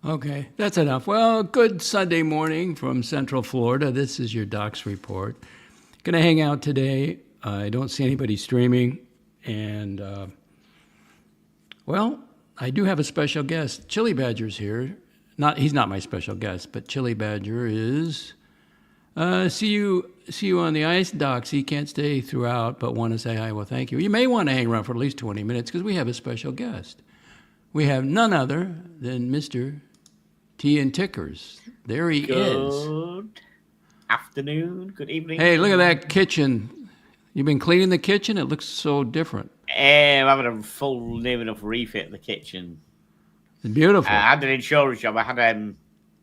Okay, that's enough. Well, good Sunday morning from Central Florida. This is your Docs Report. Going to hang out today. I don't see anybody streaming. And, well, I do have a special guest. Chili Badger's here. He's not my special guest, but Chili Badger is. See you on the ice, Docs. He can't stay throughout, but want to say hi. Well, thank you. You may want to hang around for at least 20 minutes because we have a special guest. We have none other than Mr. Tea and Tickers. There he is. Good afternoon, good evening. Hey, look at that kitchen. You've been cleaning the kitchen? It looks so different. I'm having a full near enough refit of the kitchen. It's beautiful. I had an insurance job. I had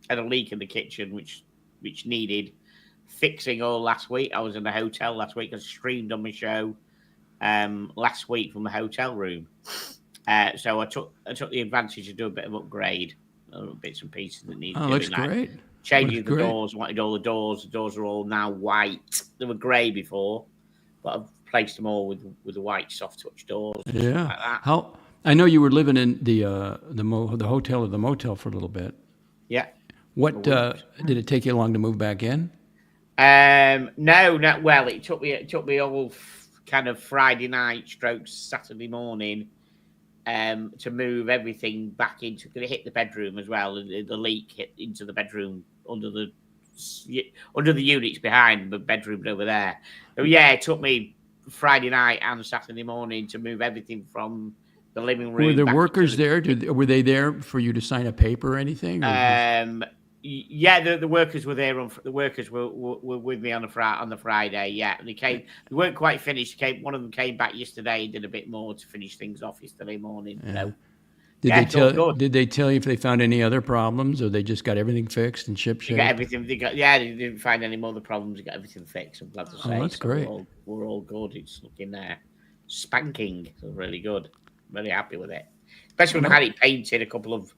a leak in the kitchen which needed fixing all last week. I was in the hotel last week. I streamed on my show last week from the hotel room. So I took the advantage to do a bit of upgrade, bits and pieces that needed doing. Looks great. Changing the doors. I wanted all the doors. The doors are all now white. They were grey before, but I've replaced them all with the white soft touch doors. Yeah. Like that. How? I know you were living in the hotel or the motel for a little bit. Yeah. What did it take you long to move back in? No, not well. It took me all kind of Friday night, stroke Saturday morning, to move everything back into. Because it hit the bedroom as well, and the leak hit into the bedroom under the units behind the bedroom over there. So yeah, it took me Friday night and Saturday morning to move everything from the living room. Were there workers there? Were they there for you to sign a paper or anything? Yeah, the workers were there. The workers were with me on the Friday. Yeah, and they weren't quite finished. One of them came back yesterday and did a bit more to finish things off yesterday morning. Yeah. So, did they tell you if they found any other problems, or they just got everything fixed and ship shape? They got everything. They didn't find any more of the problems. They got everything fixed. I'm glad to say. Oh, that's great. We're all good. It's looking spanking. So really good. Really happy with it. Especially when I had it painted a couple of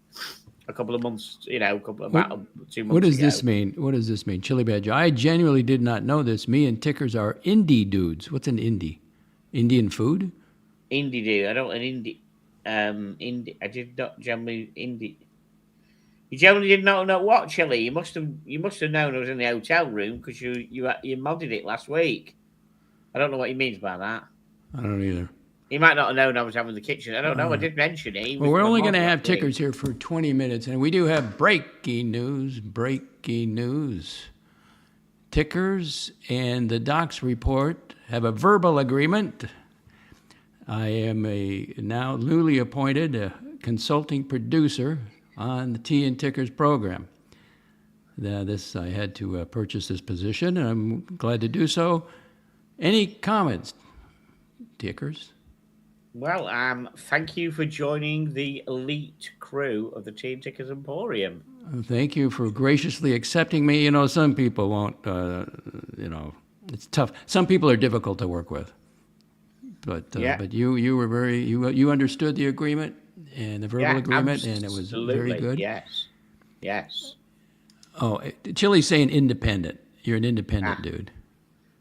months, about 2 months. What does ago. this mean? What does this mean, Chili Badger? I genuinely did not know this. Me and Tickers are indie dudes. What's an indie? Indian food? Indie dude. I don't an indie. Indie. I did not generally indie. You generally did not know what, Chili. You must have known I was in the hotel room because you modded it last week. I don't know what he means by that. I don't either. He might not have known I was having the kitchen. I don't know. I did mention it. Well, we're only going to have Tickers here for 20 minutes, and we do have breaking news. Breaking news. Tickers and the Docs Report have a verbal agreement. I am a now newly appointed consulting producer on the Tea and Tickers program. I had to purchase this position, and I'm glad to do so. Any comments, Tickers? Well, thank you for joining the elite crew of the Tea and Tickers Emporium. Thank you for graciously accepting me. Some people won't, it's tough. Some people are difficult to work with. But you were you understood the agreement and the verbal agreement, and it was very good. Yes. Oh, Chili's saying independent. You're an independent dude.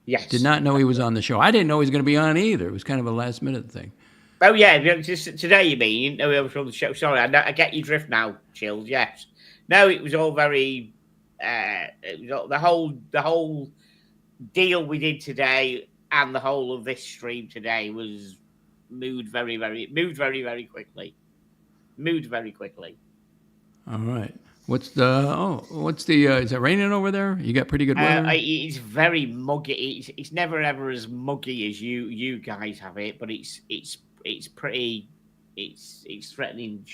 Yes. Did not know he was on the show. I didn't know he was going to be on either. It was kind of a last minute thing. Oh yeah, just today you mean? You didn't know I was on the show. Sorry, I get your drift now, Chills. Yes. No, it was all very. The whole deal we did today and the whole of this stream today was moved very, very quickly. Moved very quickly. All right. What's the is it raining over there? You got pretty good weather? It's very muggy. It's never ever as muggy as you guys have it, but it's pretty. It's threatening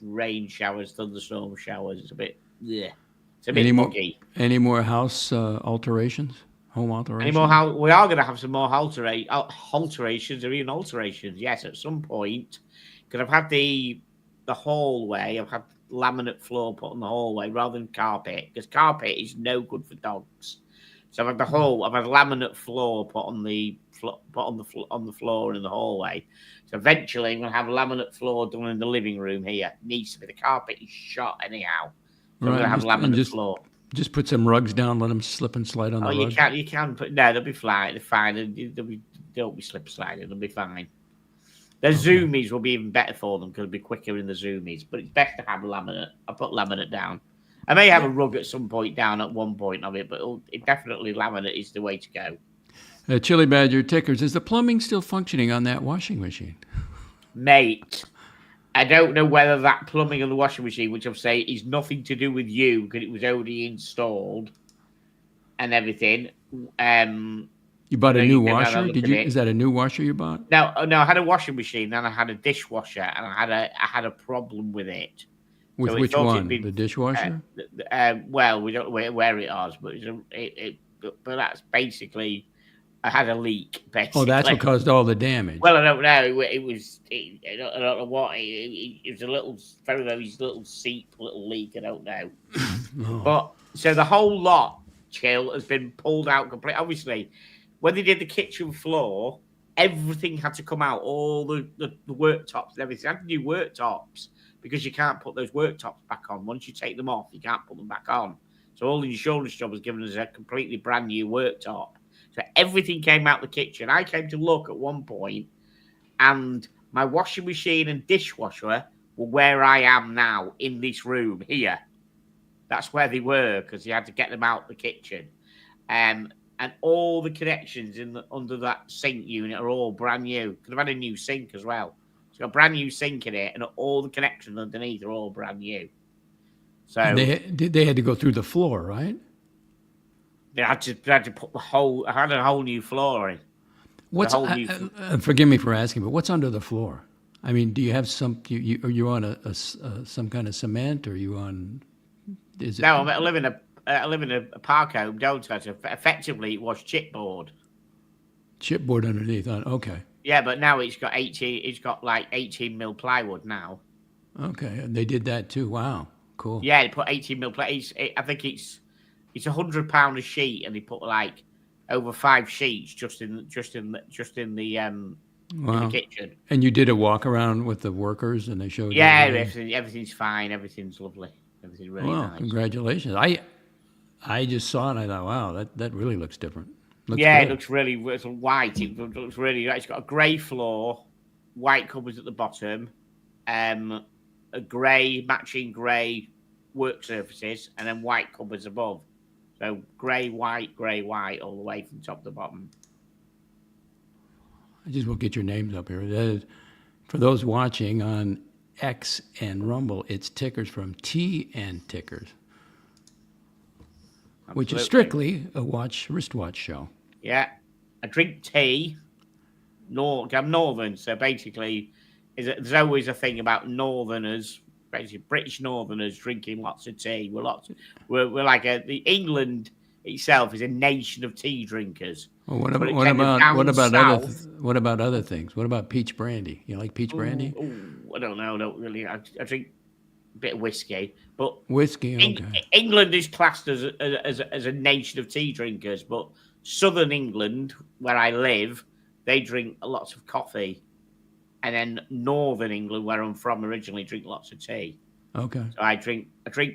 rain showers, thunderstorm showers. It's a bit. Yeah. It's a bit muggy. Any more house alterations? Home alterations? Any more we are going to have some more alterations or even alterations. Yes, at some point, because I've had the hallway. I've had laminate floor put on the hallway rather than carpet, because carpet is no good for dogs. So I've had laminate floor put on the floor in the hallway. So eventually I'm going to have laminate floor done in the living room here. It needs to be. The carpet is shot anyhow. So I'm going to have laminate floor. Just put some rugs down, let them slip and slide on the rug. You can put, no, they'll be fine. They're fine. They'll be slip sliding. They'll be fine. The zoomies will be even better for them because it'll be quicker in the zoomies. But it's best to have laminate. I put laminate down. I may have a rug at some point down at one point of it, but it definitely laminate is the way to go. Chili Badger Tickers, is the plumbing still functioning on that washing machine? Mate, I don't know whether that plumbing on the washing machine, which I'm saying is nothing to do with you because it was already installed and everything. You bought a new washer? Is that a new washer you bought? No, I had a washing machine and I had a dishwasher and I had a problem with it. With which one? The dishwasher? Well, we don't know where it was, but but that's basically I had a leak. Basically. Oh, that's what caused all the damage. Well, I don't know. It was. I don't know what. It was a little, very little seep, little leak. I don't know. Oh. But so the whole lot, JUL, has been pulled out completely. Obviously, when they did the kitchen floor, everything had to come out. All the worktops and everything. I had to do worktops because you can't put those worktops back on. Once you take them off, you can't put them back on. So all the insurance job was given us a completely brand new worktop. So everything came out the kitchen. I came to look at one point, and my washing machine and dishwasher were where I am now in this room here. That's where they were because you had to get them out the kitchen. And all the connections under that sink unit are all brand new. Could have had a new sink as well. It's got a brand new sink in it, and all the connections underneath are all brand new. So and they had to go through the floor, right? They had to put I had a whole new floor in. Forgive me for asking, but what's under the floor? I mean, do you have are you on some kind of cement, or are you on? I live in a park home, don't I? So effectively, it was chipboard. Chipboard underneath. Okay. Yeah, but now it's got 18. It's got like 18 mil plywood now. Okay, and they did that too. Wow, cool. Yeah, they put 18 mil plywood. I think it's £100 a sheet, and they put like over 5 sheets just in the in the kitchen. And you did a walk around with the workers, and they showed you. Yeah, everything's fine. Everything's lovely. Everything's really nice. Congratulations! I just saw it, and I thought, wow, that really looks different. It looks really white. It looks really. It's got a grey floor, white cupboards at the bottom, a matching grey work surfaces, and then white cupboards above. So grey, white, all the way from top to bottom. I just will get your names up here. For those watching on X and Rumble, it's Tickers from Tea and Tickers, which is strictly a wristwatch show. Yeah, I drink tea. I'm northern, so basically, there's always a thing about northerners. Basically, British northerners drinking lots of tea. We're like England itself is a nation of tea drinkers. Well, what about other things? What about peach brandy? You like peach brandy? I don't know. I don't really. I drink a bit of whiskey, but whiskey. Okay. England is classed as a nation of tea drinkers, but southern England, where I live, they drink lots of coffee. And then northern England, where I'm from originally, drink lots of tea. Okay. So I drink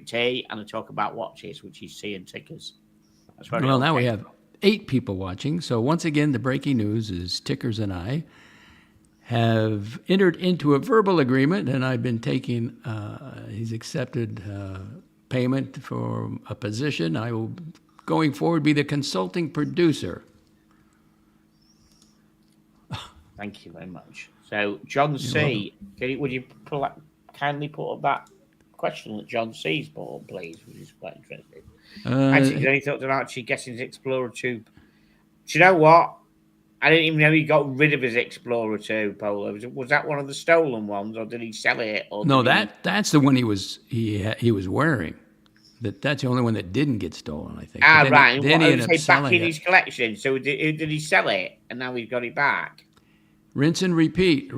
tea and I talk about watches, which is Tea and Tickers. Well, now we have 8 people watching. So once again, the breaking news is Tickers and I have entered into a verbal agreement, and I've been taking. He's accepted payment for a position. I will, going forward, be the consulting producer. Thank you very much. So, John C., would you kindly put up that question that John C's put up, please, which is quite interesting. Actually, any thoughts on actually getting his Explorer 2? Do you know what? I didn't even know he got rid of his Explorer 2, Polo. Was that one of the stolen ones, or did he sell it? Or no, that's the one he was wearing. That's the only one that didn't get stolen, I think. Right. Then he ended up selling it. Back in his collection. So did he sell it, and now he's got it back? Rinse and repeat.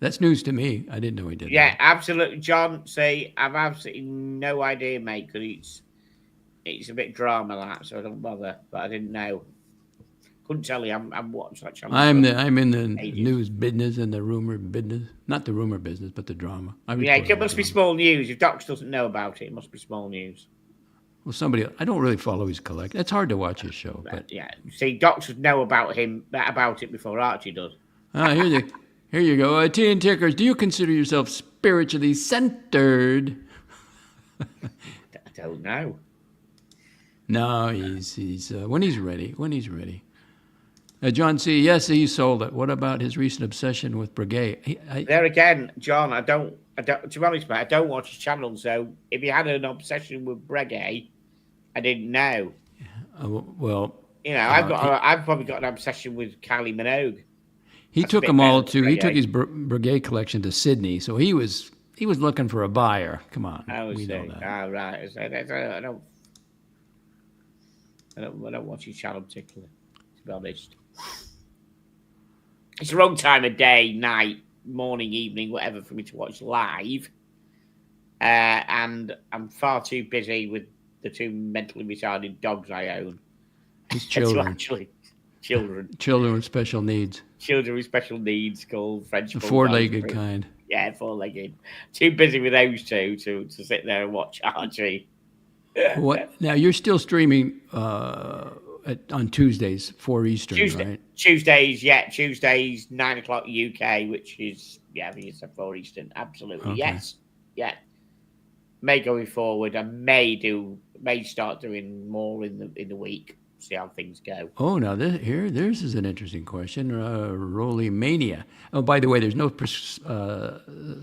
That's news to me. I didn't know he did that. Yeah, absolutely. John, I've absolutely no idea, mate, because it's a bit drama that, so I don't bother. But I didn't know. Couldn't tell you. I'm watching that channel. I'm in the news business and the rumor business. Not the rumor business, but the drama. It must be small news. If Docs doesn't know about it, it must be small news. Well, somebody. I don't really follow his collection. It's hard to watch his show, but Yeah. See, doctors know about it before Archie does. here you go. Tea and Tickers. Do you consider yourself spiritually centered? I don't know. No, he's when he's ready. When he's ready. John C. Yes, he sold it. What about his recent obsession with Breguet? There again, John. I don't. To be honest, mate, I don't watch his channel. So if he had an obsession with Breguet, I didn't know. Well, I've probably got an obsession with Kylie Minogue. He took them all to. He took his Breguet collection to Sydney, so he was looking for a buyer. Come on, we know that. Oh, right. I don't watch his channel particularly, to be honest. It's the wrong time of day, night, morning, evening, whatever, for me to watch live. And I'm far too busy with the two mentally retarded dogs I own. His children. Children with special needs. Children with special needs called French. The four-legged kind. Yeah, four-legged. Too busy with those two to sit there and watch Archie. What? Now, you're still streaming on Tuesdays, 4 Eastern, right? Tuesdays, 9 o'clock UK, which is, I think it's 4 Eastern. Absolutely, okay. Yes. Yeah. May going forward, I may start doing more in the week. See how things go. Oh, now this is an interesting question. Roly Mania. Oh, by the way, there's no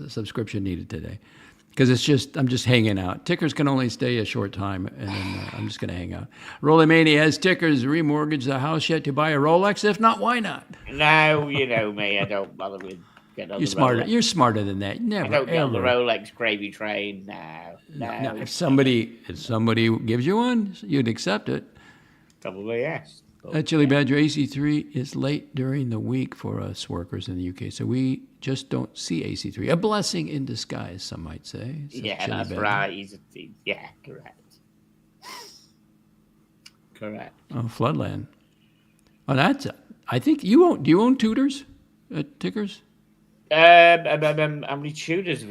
subscription needed today because I'm just hanging out. Tickers can only stay a short time, and then I'm just going to hang out. Roly Mania, has Tickers remortgaged the house yet to buy a Rolex? If not, why not? No, you know me. I don't bother with getting on the Rolex. You're smarter than that. Never. I don't get on the ever. Rolex gravy train. No. If somebody gives you one, you'd accept it. Probably yes. Chili Badger AC3 is late during the week for us workers in the UK, so we just don't see AC3. A blessing in disguise, some might say. Yeah, that's Badger. Right. Correct. Correct. Oh, Floodland. Oh, I think you own. Do you own Tudors at Tickers? How many Tudors?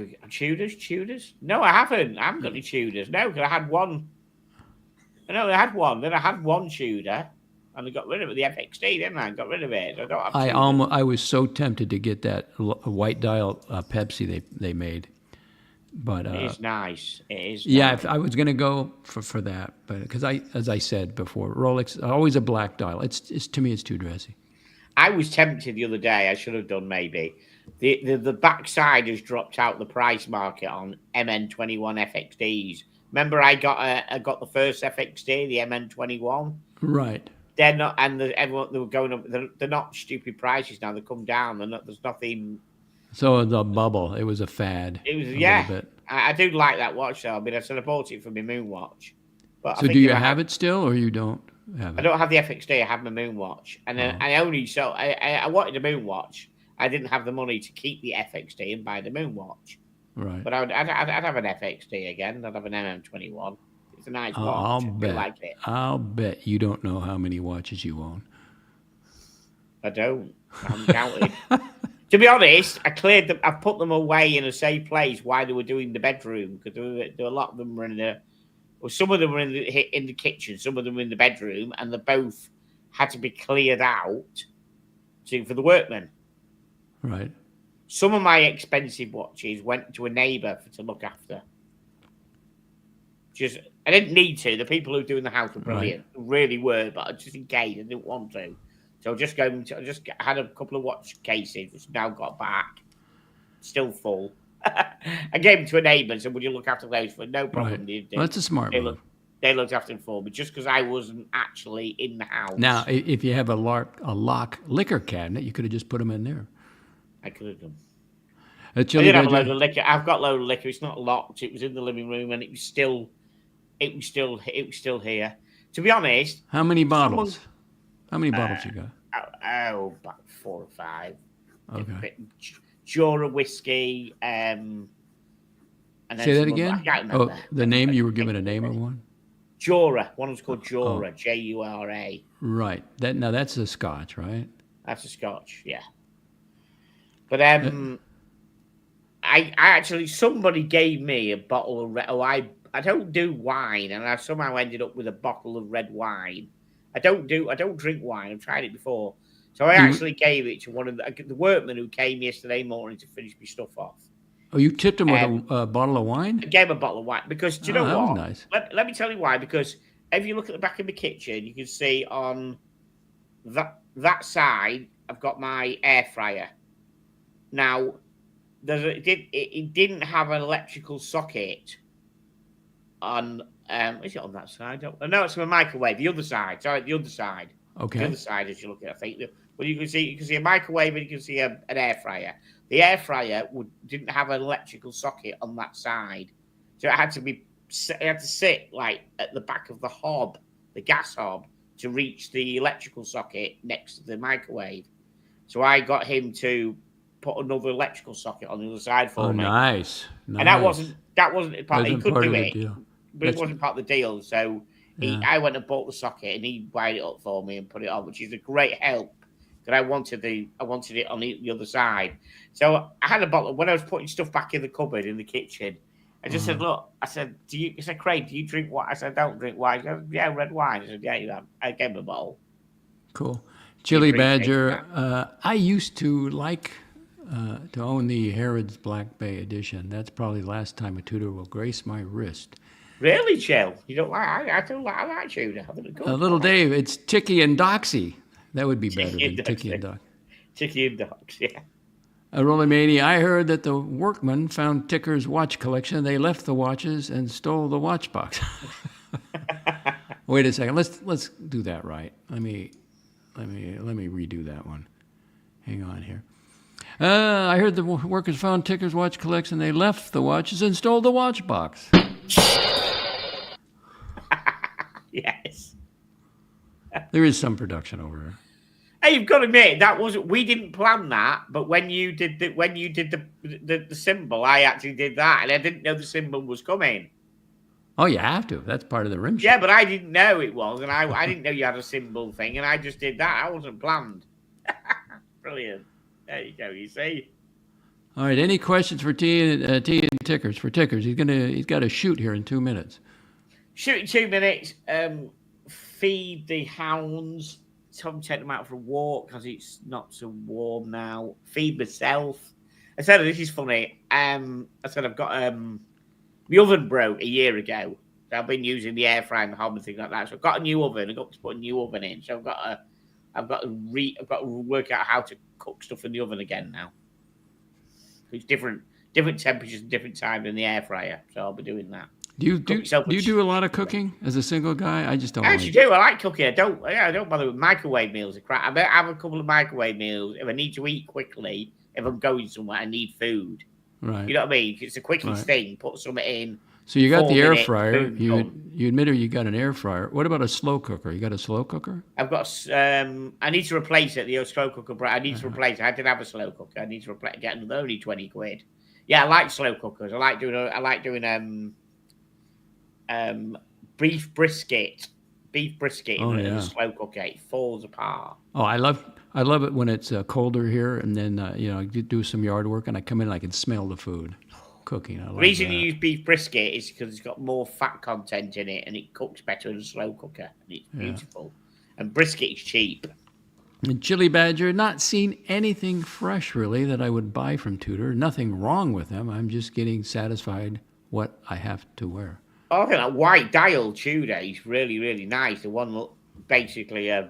Tudors? No, I haven't. I haven't got any Tudors. No, because I had one. No, I had one. Then I had one Tudor, and I got rid of it. The FXD, didn't I? Got rid of it. I don't have. I was so tempted to get that white dial Pepsi they made, but it is nice. It is. Yeah, nice. I was going to go for that, but because as I said before, Rolex always a black dial. It's to me it's too dressy. I was tempted the other day. I should have done maybe. The backside has dropped out the price market on MN21 FXDs. Remember, I got the first FXD, the MN21. Right. They're not, and everyone they were going up. They're not stupid prices now. They come down. There's nothing. So the bubble, it was a fad. It was a bit. I do like that watch though. I mean, I bought it for my moon watch. But so do you have it still, or you don't have it? I don't have the FXD. I have my moon watch, and I wanted a moon watch. I didn't have the money to keep the FXD and buy the moon watch. Right. But I'd have an FXD again. I'd have an MM21. It's a nice watch. I'll bet you don't know how many watches you own. I don't. I haven't counted. To be honest, I cleared them. I put them away in a safe place while they were doing the bedroom because there were a lot of them were in the. Well, some of them were in the kitchen, some of them were in the bedroom, and they both had to be cleared out for the workmen. Right. Some of my expensive watches went to a neighbour to look after. I didn't need to. The people who were doing the house were brilliant, really were. But just in case, I didn't want to. So I just had a couple of watch cases, which now got back, still full. I gave them to a neighbour and said, "Would you look after those for no problem?" Right. Well, that's a smart move. They looked after them for me, just because I wasn't actually in the house. Now, if you have a lock liquor cabinet, you could have just put them in there. I could have done. I did have a load of liquor. I've got a load of liquor. It's not locked. It was in the living room, and it was still here. To be honest, how many bottles? How many bottles you got? About 4 or 5. Okay. Jura whiskey. And say that again. I can't remember. Oh, the name you were given a name of one. Jura. One was called Jura. Jura. Right. That's a Scotch, right? That's a Scotch. Yeah. But I actually somebody gave me a bottle of do wine, and I somehow ended up with a bottle of red wine. I don't drink wine. I've tried it before, so I You actually gave it to one of the workmen who came yesterday morning to finish my stuff off. you tipped him with Um, a bottle of I wine? gave him a bottle of wine because do you Oh, know that was what? nice. Let me tell you why. Because if you look at the back of my kitchen, you can see on that side I've got my air fryer. Now it didn't have an electrical socket on is it on that side? Oh, no, it's my microwave. The other side. Sorry, the other side. The Okay. other side, as you look at, I think. Well, you can see a microwave and you can see an air fryer. The air fryer didn't have an electrical socket on that side, so it had to sit like at the back of the hob, the gas hob, to reach the electrical socket next to the microwave. So I got him to put another electrical socket on the other side for Oh, me, nice. and that Nice. wasn't part. He Wasn't could part do of the it, deal. but it That's, wasn't part of the deal. So yeah. I went and bought the socket, and he wired it up for me and put it on, which is a great help. Because I wanted it on the other side. So I had a bottle when I was putting stuff back in the cupboard in the kitchen. I just said, "Look," I said, I said, "Craig, do you drink wine?" I said, "I don't drink wine." He goes, "Yeah, red wine." I said, "Yeah, you have." I gave him a bottle. Cool. He Chili appreciated Badger. that. I used to like to own the Harrods Black Bay edition. That's probably the last time a tutor will grace my wrist. Really, chill. You don't like? I don't like. I like tuna. I think it's good. I Little like Dave, it's Ticky and Doxy. That would be better chicken than Ticky and dogs. Doxy. Chicken dogs. Yeah. Rolimania, I heard that the workmen found Ticker's watch collection. They left the watches and stole the watch box. Wait a second. Let's do that right. Let me redo that one. Hang on here. I heard the workers found Ticker's watch collection. They left the watches and stole the watch box. Yes. There is some production over here. Hey, you've got to admit that wasn't. We didn't plan that, but when you did the symbol, I actually did that, and I didn't know the symbol was coming. Oh, you have to. That's part of the rim shot. Yeah, but I didn't know it was, and I didn't know you had a symbol thing, and I just did that. I wasn't planned. Brilliant. There you go. You see. All right. Any questions for T and Tickers? For Tickers, he's got to shoot here in 2 minutes. Shoot in 2 minutes. Feed the hounds. Tom take them out for a walk because it's not so warm now. Feed myself. I said this is funny. I said I've got my oven broke a year ago. So I've been using the air fryer and the hob and things like that. So I've got a new oven. I've got to put a new oven in. So I've got to work out how to cook stuff in the oven again now. It's different temperatures and different times in the air fryer. So I'll be doing that. Do you do a lot of cooking as a single guy? I just don't. I actually do. I like cooking. I don't bother with microwave meals. I have a couple of microwave meals if I need to eat quickly. If I'm going somewhere, I need food. Right. You know what I mean? It's the quickest thing. Put something in. So you got the air 4 minutes, fryer. boom, You admitted you got an air fryer. What about a slow cooker? You got a slow cooker? I've got. I need to replace it. The slow cooker. I need to replace it. I did have a slow cooker. I need to replace. Get another only £20. Yeah, I like slow cookers. I like doing beef brisket in a slow cooker. It falls apart. Oh, I love it when it's colder here, and then you do some yard work, and I come in and I can smell the food cooking. The reason you use beef brisket is because it's got more fat content in it, and it cooks better in a slow cooker, and it's beautiful. And brisket is cheap. And Chili Badger, not seen anything fresh really that I would buy from Tudor. Nothing wrong with them. I'm just getting satisfied what I have to wear. I think that white dial Tudor is really, really nice. The one basically a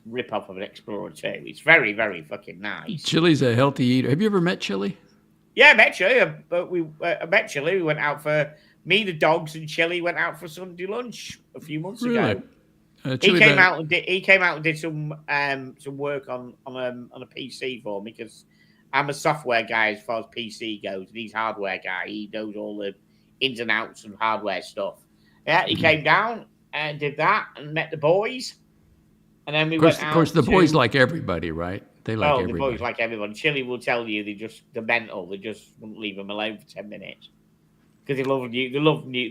rip-off of an Explorer 2. It's very, very fucking nice. Chili's a healthy eater. Have you ever met Chili? Yeah, I met Chili. I met Chili. We went out for... Me, the dogs, and Chili went out for Sunday lunch a few months ago. He came out and did some work on a PC for me because I'm a software guy as far as PC goes, and he's a hardware guy. He knows all the ins and outs of hardware stuff. Yeah, he came down and did that and met the boys. And then we went out. Of course, the boys like everybody, right? They like everybody. The boys like everyone. Chili will tell you they're mental. They just won't leave them alone for 10 minutes. Because they love you. They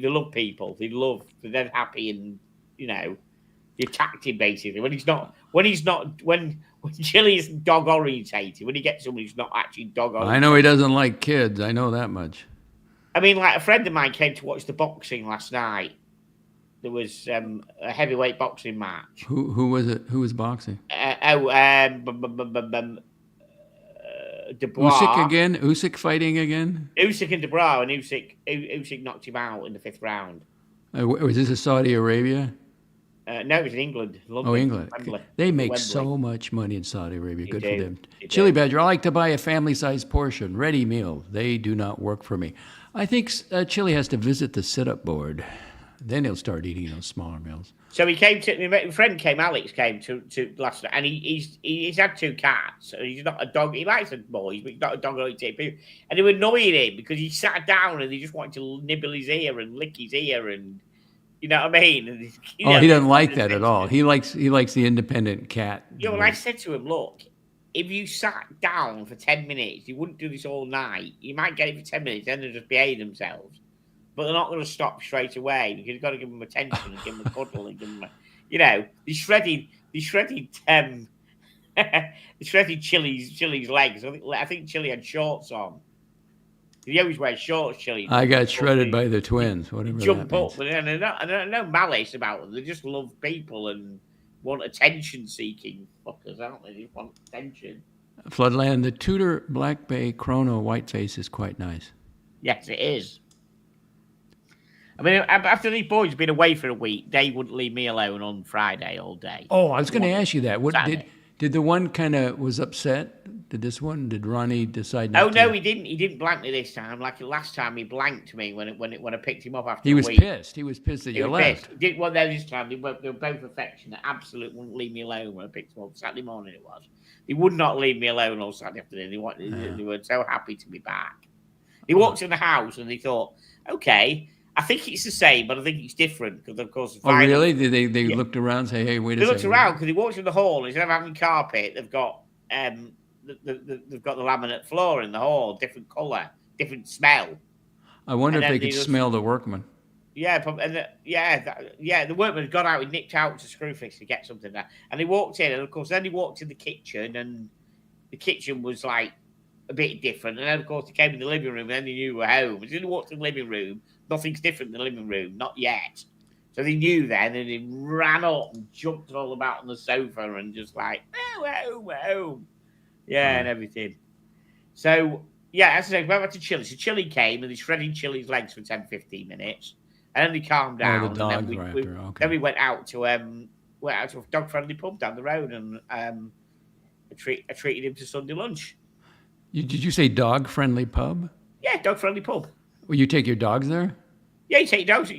love people. They're dead happy and, you attacked him basically. When Chili isn't dog orientated, when he gets someone who's not actually dog orientated. I know he doesn't like kids. I know that much. I mean, like a friend of mine came to watch the boxing last night. There was a heavyweight boxing match. Who was it? Who was boxing? Usyk Dubois. again? Usyk fighting again? Usyk and Dubois, and Usyk knocked him out in the 5th round. Was this a Saudi Arabia? No, it was in England. London, Oh, England. Wembley. They make Wembley. so much money in Saudi Arabia. They Good do. for them. They Chili do. Badger, I like to buy a family-sized portion, ready meal. They do not work for me. I think Chili has to visit the sit-up board. Then he'll start eating those smaller meals. So he came to my friend came. Alex came to last night, and he's had 2 cats. So he's not a dog. He likes the boys, but he's not a dog. And they were annoying him because he sat down and he just wanted to nibble his ear and lick his ear, and you know what I mean. And, He doesn't like that at all. He likes the independent cat. Yeah, well, I said to him, look, if you sat down for 10 minutes, you wouldn't do this all night. You might get it for 10 minutes, then they'll just behave themselves. But they're not going to stop straight away because you've got to give them attention and give them a cuddle and give them, the shredded Chili's legs. I think Chili had shorts on. He always wears shorts, Chili. I got shredded by the twins, whatever Jump that means. up, and there's no malice about them. They just love people and want attention-seeking fuckers, aren't they? They just want attention. Floodland, the Tudor Black Bay Chrono Whiteface is quite nice. Yes, it is. I mean, after these boys had been away for a week, they wouldn't leave me alone on Friday all day. Oh, I was going to ask you that. What Saturday. did the one kind of was upset? Did Ronnie decide not Oh to? no, he didn't. He didn't blank me this time. Like last time, he blanked me when I picked him up after. He was a week. pissed. He was pissed that you left. Well, then this time they were both affectionate. Absolutely wouldn't leave me alone when I picked him up. Saturday morning it was. He would not leave me alone all Saturday afternoon. They were so happy to be back. He walked in the house and he thought, okay. I think it's the same, but I think it's different because, of course. Oh, really? Did they looked around and say, "Hey, wait a second"? They looked around because he walked in the hall. Instead of having carpet, they've got they've got the laminate floor in the hall, different colour, different smell. I wonder if they could smell the workman. Yeah, the workman had gone out. He nipped out to Screwfix to get something there, and he walked in, and of course, then he walked in the kitchen, and the kitchen was like a bit different, and then of course he came in the living room, and then he knew we were home. As soon as he walked in the living room. Nothing's different in the living room, not yet. So they knew then, and he ran up and jumped all about on the sofa and just like, home. Yeah, and everything. So, yeah, as I said, went back to Chili. So Chili came, and he's shredding Chili's legs for 10, 15 minutes. And then he calmed down. Oh, the dogs and then were after, okay. Then we went out to a dog-friendly pub down the road, and I treated him to Sunday lunch. Did you say dog-friendly pub? Yeah, dog-friendly pub. Will you take your dogs there? Yeah, you take dogs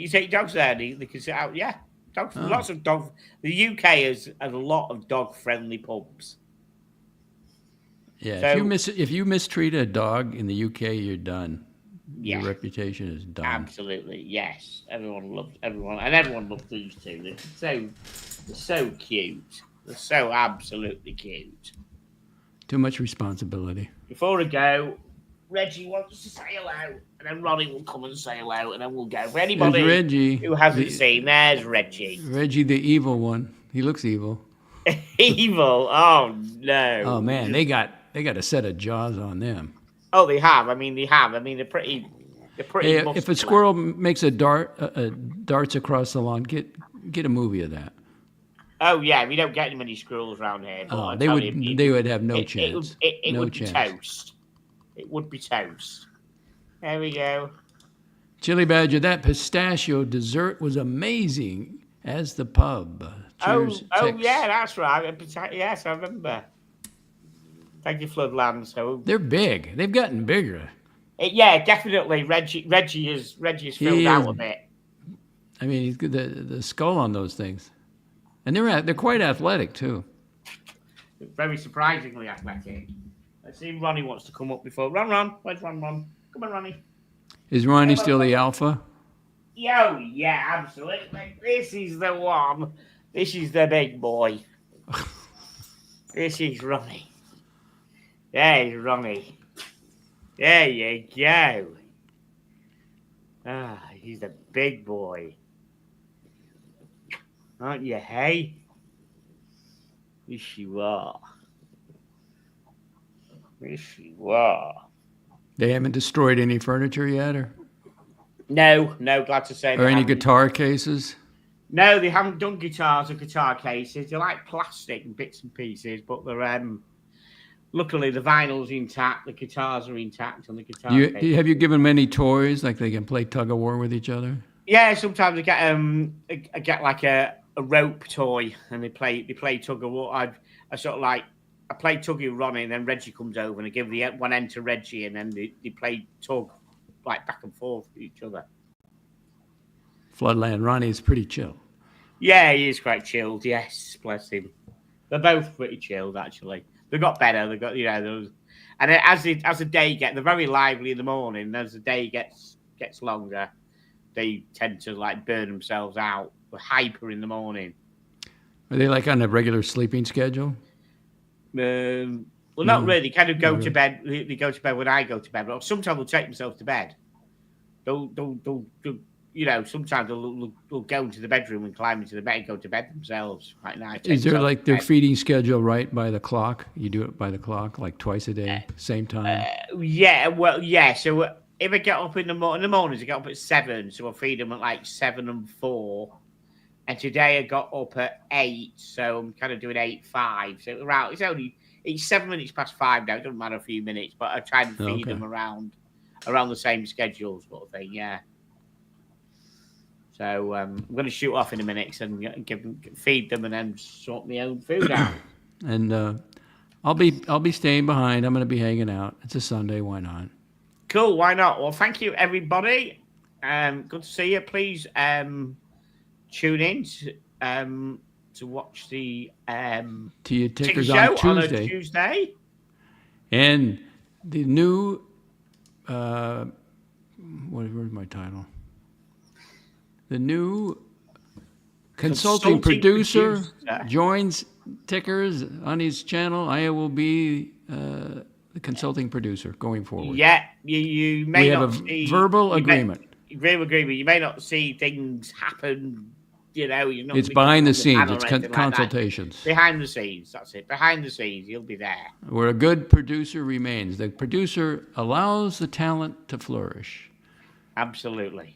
there. They can sit out. Yeah, dogs. Oh. Lots of dog. The UK has a lot of dog-friendly pubs. Yeah. So, if you mistreat a dog in the UK, you're done. Yeah. Your reputation is done. Absolutely, yes. Everyone loves these two. They're so cute. They're so absolutely cute. Too much responsibility. Before I go, Reggie wants to say hello, and then Ronnie will come and say hello, and then we'll go. For anybody who hasn't seen, there's Reggie. Reggie, the evil one. He looks evil. Evil? Oh no! Oh man, they got a set of jaws on them. Oh, they have. I mean, they're pretty. Hey, if a squirrel makes darts across the lawn, get a movie of that. Oh yeah, we don't get many squirrels around here. Oh, they would have no chance. It would be toast. It would be toast. There we go. Chili Badger, that pistachio dessert was amazing, as the pub. Cheers, Tex. Yeah, that's right. Yes, I remember. Thank you, Floodland. So they're big. They've gotten bigger. Yeah, definitely. Reggie is filled out a bit. I mean, he's got the skull on those things, and they're quite athletic too. Very surprisingly athletic. Let's see if Ronnie wants to come up before. Ron. Where's Ron? Come on, Ronnie. Is Ronnie still the alpha? Oh, yeah, absolutely. This is the one. This is the big boy. This is Ronnie. There's Ronnie. There you go. Ah, he's the big boy. Aren't you, hey? Yes, you are. Yes, you are. They haven't destroyed any furniture yet, or? No, glad to say Or they any haven't. guitar cases? No, they haven't done guitars or guitar cases. They're like plastic and bits and pieces, but they're luckily the vinyl's intact, the guitars are intact, and the guitar case. Have you given them any toys like they can play tug of war with each other? Yeah, sometimes I get like a rope toy, and they play tug of war. I sort of like I play tug with Ronnie, and then Reggie comes over and I give the one end to Reggie, and then they play tug like back and forth with each other. Floodland Ronnie's pretty chill. Yeah, he is quite chilled. Yes, bless him. They're both pretty chilled, actually. They got better. They got those, and as the day they're very lively in the morning. As the day gets longer, they tend to like burn themselves out. They're hyper in the morning. Are they like on a regular sleeping schedule? Well, not really. They kind of go to bed. They go to bed when I go to bed. But sometimes they'll take themselves to bed. They'll sometimes they'll go into the bedroom and climb into the bed and go to bed themselves. Like now, Is there like their feeding schedule right by the clock? You do it by the clock, like twice a day, same time? Yeah, well, yeah. So if I get up in the mornings, I get up at 7, so I feed them at like 7 and 4. And today I got up at 8, so I'm kind of doing 8:05. So it's 7 minutes past 5 now. It doesn't matter a few minutes, but I try and feed them around the same schedule, sort of thing. Yeah. So I'm going to shoot off in a minute and feed them and then sort my own food out. And I'll be staying behind. I'm going to be hanging out. It's a Sunday. Why not? Cool. Why not? Well, thank you, everybody. Good to see you. Please tune in to watch the Ticker show on on a Tuesday. And the new where's my title? The new consulting producer joins Tickers on his channel. I will be the consulting producer going forward. Yeah, you may not see... We have a verbal agreement. You may not see things happen, It's behind the scenes. It's consultations. Like behind the scenes, that's it. Behind the scenes, you'll be there. Where a good producer remains. The producer allows the talent to flourish. Absolutely.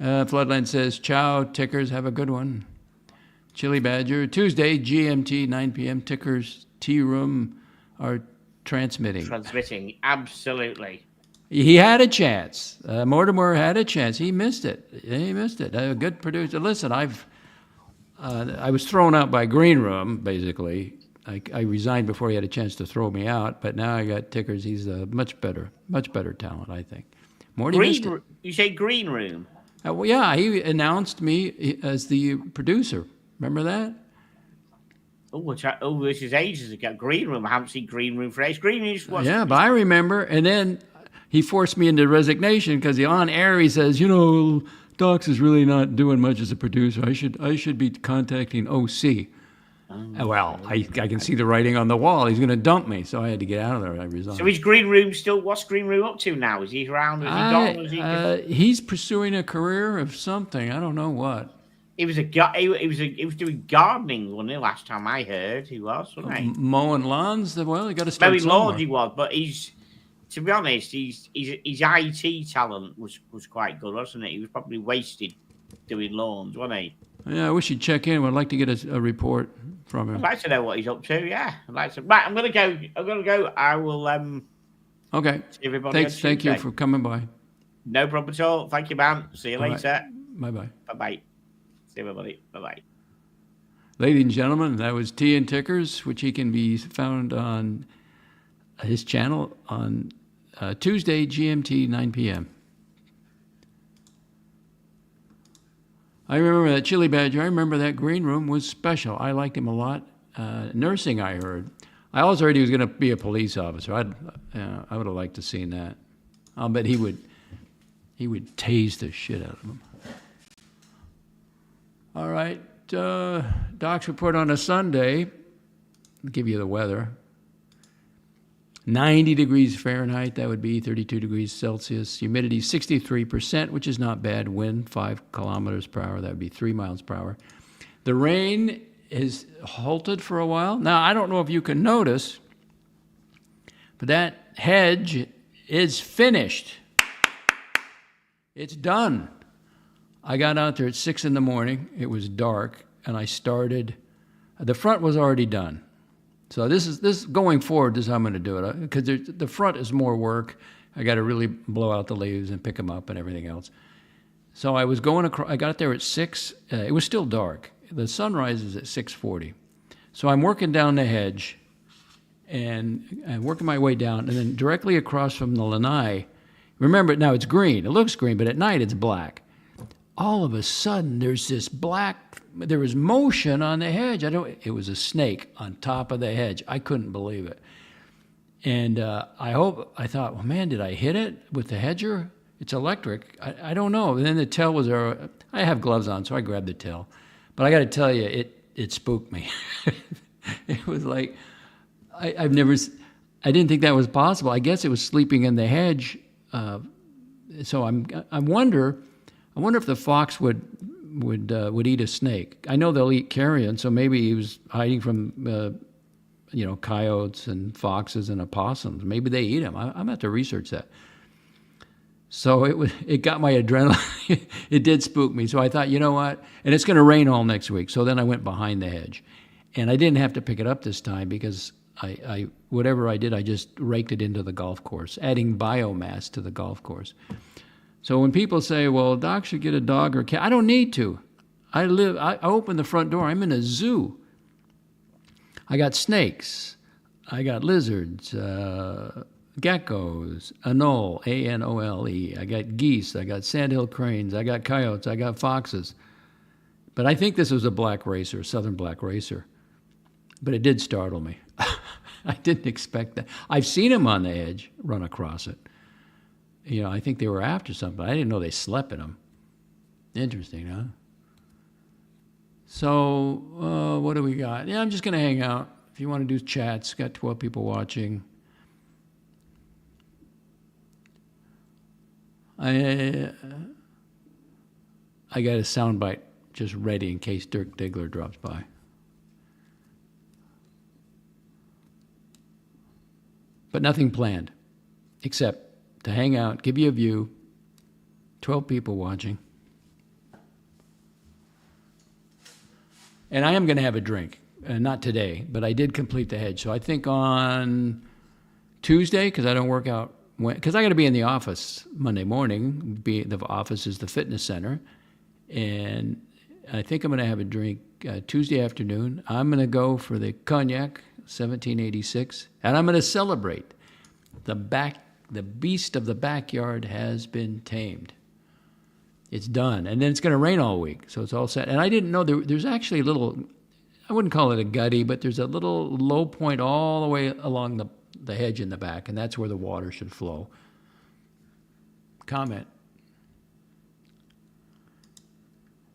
Floodland says, ciao, Tickers, have a good one. Chili Badger, Tuesday, GMT, 9 p.m. Tickers, Tea Room are transmitting. Absolutely. He had a chance. Mortimer had a chance. He missed it. A good producer. Listen, I was thrown out by Green Room, basically. I resigned before he had a chance to throw me out, but now I got Tickers. He's a much better talent, I think. Morty missed it. You say Green Room? Well, yeah, he announced me as the producer. Remember that? Oh, this is ages ago. Green Room. I haven't seen Green Room for ages. Green Room. Yeah, but I remember. And then he forced me into resignation because on air he says, Docs is really not doing much as a producer. I should be contacting OC. Well, I can see the writing on the wall. He's going to dump me, so I had to get out of there. I resigned. So is Green Room still? What's Green Room up to now? Is he around? Is he gone? He's pursuing a career of something. I don't know what. He was doing gardening, wasn't he? Last time I heard, he was, wasn't he? Mowing lawns. Well, he got to start mowing somewhere. lawns. He was, but to be honest, his IT talent was quite good, wasn't it? He was probably wasted doing lawns, wasn't he? Yeah, I wish he'd check in. I'd like to get a report from him. I'd like to know what he's up to. Yeah, I'd like to. Right, I'm gonna go. I will. Okay. See everybody. Thank you for coming by. No problem at all. Thank you, man. See you later. Bye bye. Bye bye. See everybody. Bye bye. Ladies and gentlemen, that was Tea and Tickers, which he can be found on his channel on Tuesday, GMT, 9 p.m. I remember that Chili Badger. I remember that Green Room was special. I liked him a lot. Nursing, I heard. I also heard he was going to be a police officer. I would have liked to seen that. I'll bet he would tase the shit out of him. All right, Doc's report on a Sunday. I'll give you the weather. 90 degrees Fahrenheit, that would be 32 degrees Celsius. Humidity 63%, which is not bad. Wind 5 kilometers per hour, that would be 3 miles per hour. The rain is halted for a while. Now, I don't know if you can notice, but that hedge is finished. It's done. I got out there at 6 in the morning. It was dark, and I started. The front was already done. So this is going forward. This is how I'm going to do it, because the front is more work. I got to really blow out the leaves and pick them up and everything else. So I was going across. I got there at 6. It was still dark. The sun rises at 6:40. So I'm working down the hedge, and I'm working my way down, and then directly across from the lanai. Remember, now it's green. It looks green, but at night it's black. All of a sudden, there was motion on the hedge. It was a snake on top of the hedge. I couldn't believe it. And I thought, well, man, did I hit it with the hedger? It's electric. I don't know. And then the tail was there. I have gloves on, so I grabbed the tail. But I got to tell you, it spooked me. It was like, I didn't think that was possible. I guess it was sleeping in the hedge. So I wonder if the fox would eat a snake. I know they'll eat carrion, so maybe he was hiding from coyotes and foxes and opossums. Maybe they eat him. I'm gonna have to research that. So it got my adrenaline. It did spook me. So I thought, you know what? And it's going to rain all next week. So then I went behind the hedge, and I didn't have to pick it up this time because I whatever I did, I just raked it into the golf course, adding biomass to the golf course. So when people say, well, Doc should get a dog or a cat, I don't need to. I open the front door. I'm in a zoo. I got snakes. I got lizards, geckos, anole, A-N-O-L-E. I got geese. I got sandhill cranes. I got coyotes. I got foxes. But I think this was a black racer, southern black racer. But it did startle me. I didn't expect that. I've seen them on the edge run across it. I think they were after something. I didn't know they slept in them. Interesting, huh? So, what do we got? Yeah, I'm just going to hang out. If you want to do chats, got 12 people watching. I got a soundbite just ready in case Dirk Diggler drops by. But nothing planned, except to hang out, give you a view, 12 people watching. And I am going to have a drink. Not today, but I did complete the hedge. So I think on Tuesday, because I don't work out, because I got to be in the office Monday morning. The office is the fitness center. And I think I'm going to have a drink Tuesday afternoon. I'm going to go for the cognac, 1786, and I'm going to celebrate. The beast of the backyard has been tamed. It's done. And then it's going to rain all week, so it's all set. And I didn't know there's actually a little, I wouldn't call it a gutty, but there's a little low point all the way along the hedge in the back, and that's where the water should flow. Comment.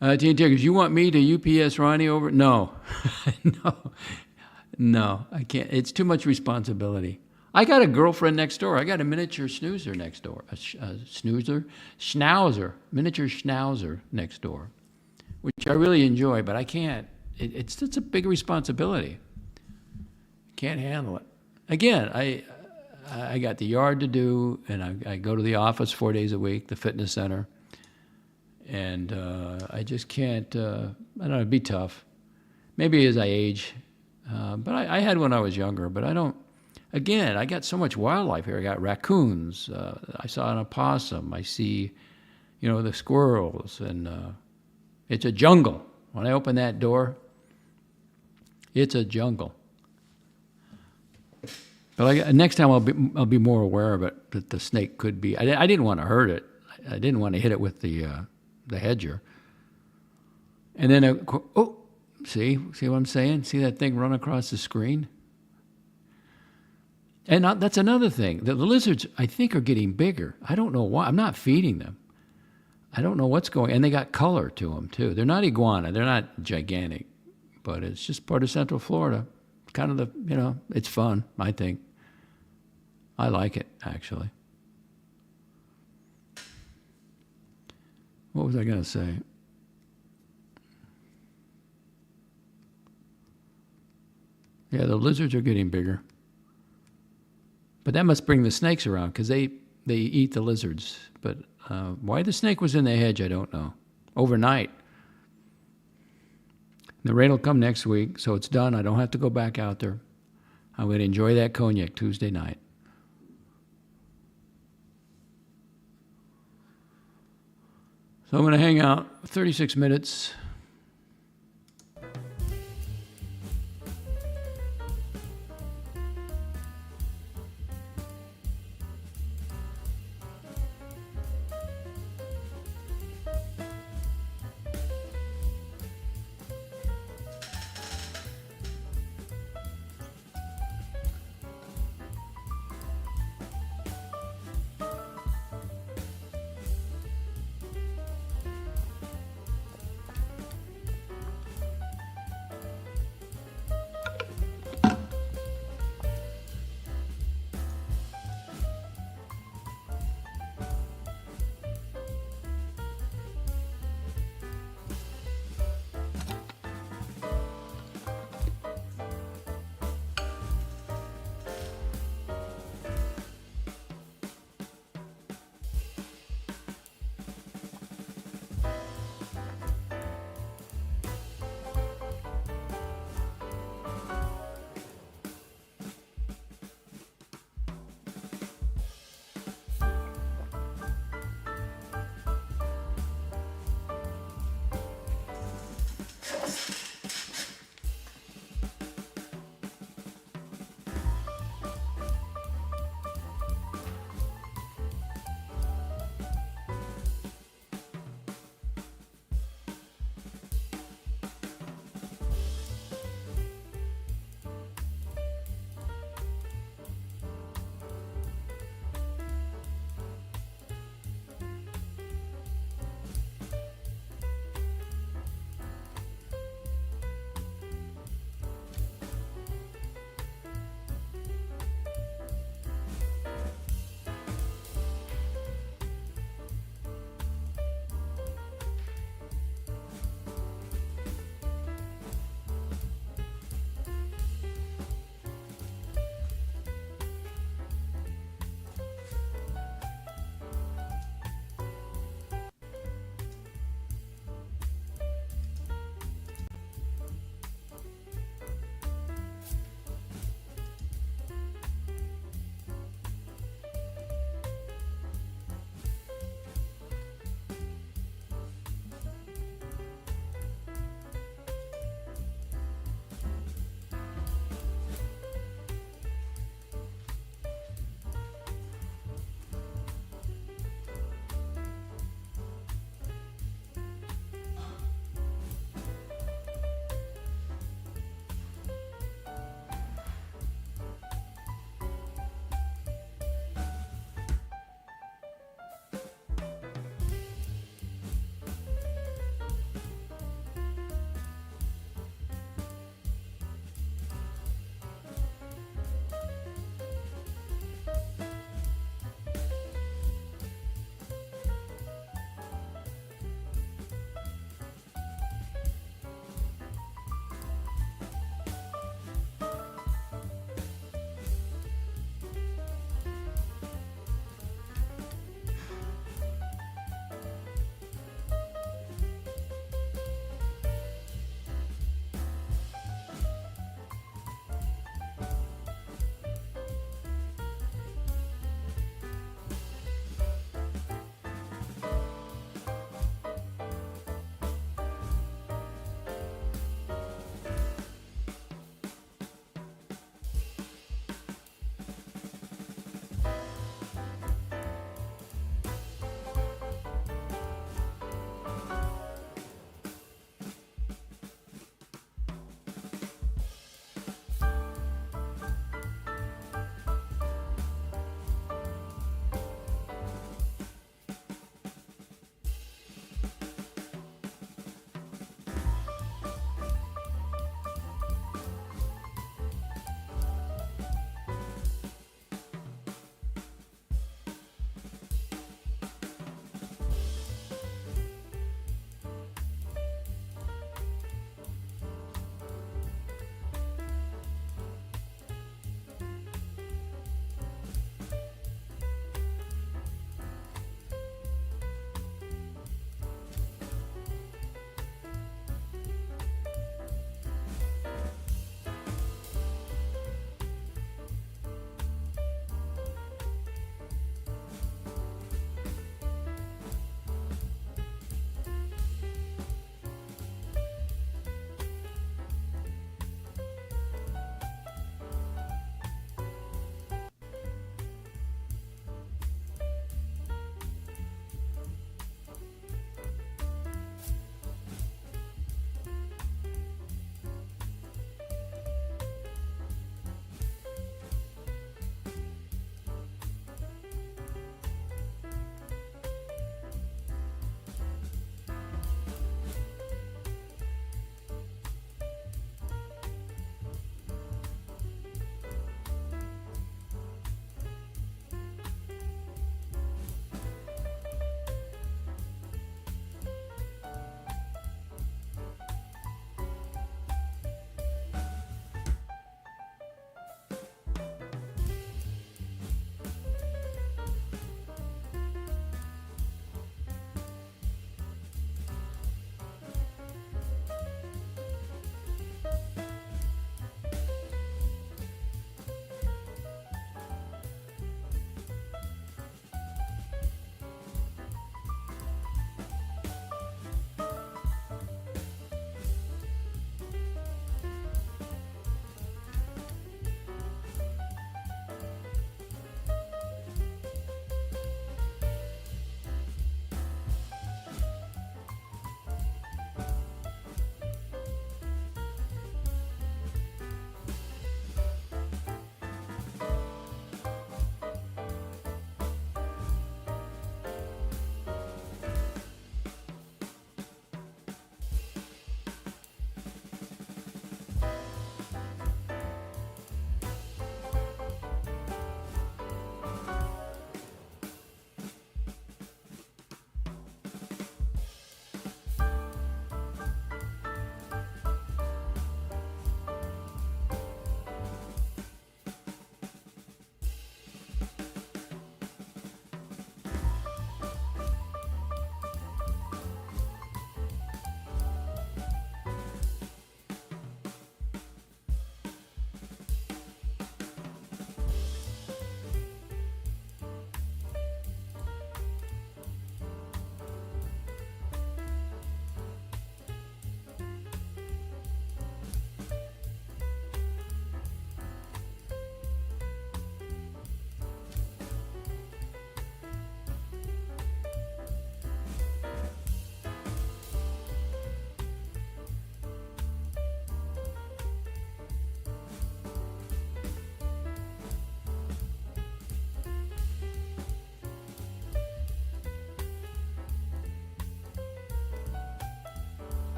Teen Tickers, you want me to UPS Ronnie over? No. No, I can't. It's too much responsibility. I got a girlfriend next door. I got a miniature snoozer next door. A schnauzer, miniature schnauzer next door, which I really enjoy, but I can't. It's a big responsibility. Can't handle it. Again, I got the yard to do, and I go to the office 4 days a week, the fitness center, and I just can't. I don't know. It'd be tough. Maybe as I age, but I had when I was younger, but I don't. Again, I got so much wildlife here. I got raccoons. I saw an opossum. I see, the squirrels, and it's a jungle. When I open that door, it's a jungle. But next time I'll be more aware of it. That the snake could be. I didn't want to hurt it. I didn't want to hit it with the hedger. And then see what I'm saying? See that thing run across the screen? And that's another thing. The lizards, I think, are getting bigger. I don't know why. I'm not feeding them. I don't know what's going on. And they got color to them, too. They're not iguana. They're not gigantic. But it's just part of Central Florida. Kind of it's fun, I think. I like it, actually. What was I going to say? Yeah, the lizards are getting bigger. But that must bring the snakes around, because they They eat the lizards. But why the snake was in the hedge, I don't know. Overnight. The rain will come next week, so it's done. I don't have to go back out there. I'm going to enjoy that cognac Tuesday night. So I'm going to hang out 36 minutes.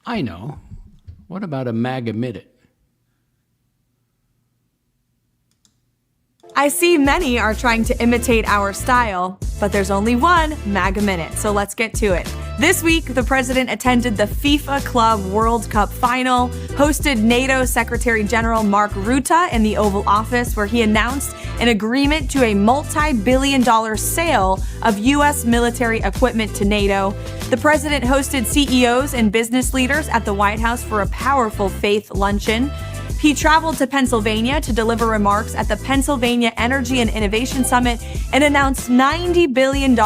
I know. What about a MAGA minute? I see many are trying to imitate our style, but there's only one MAGA minute, so let's get to it. This week, the president attended the FIFA Club World Cup final, hosted NATO Secretary General Mark Rutte in the Oval Office, where he announced an agreement to a multi-billion-dollar sale of U.S. military equipment to NATO. The president hosted CEOs and business leaders at the White House for a powerful faith luncheon. He traveled to Pennsylvania to deliver remarks at the Pennsylvania Energy and Innovation Summit and announced $90 billion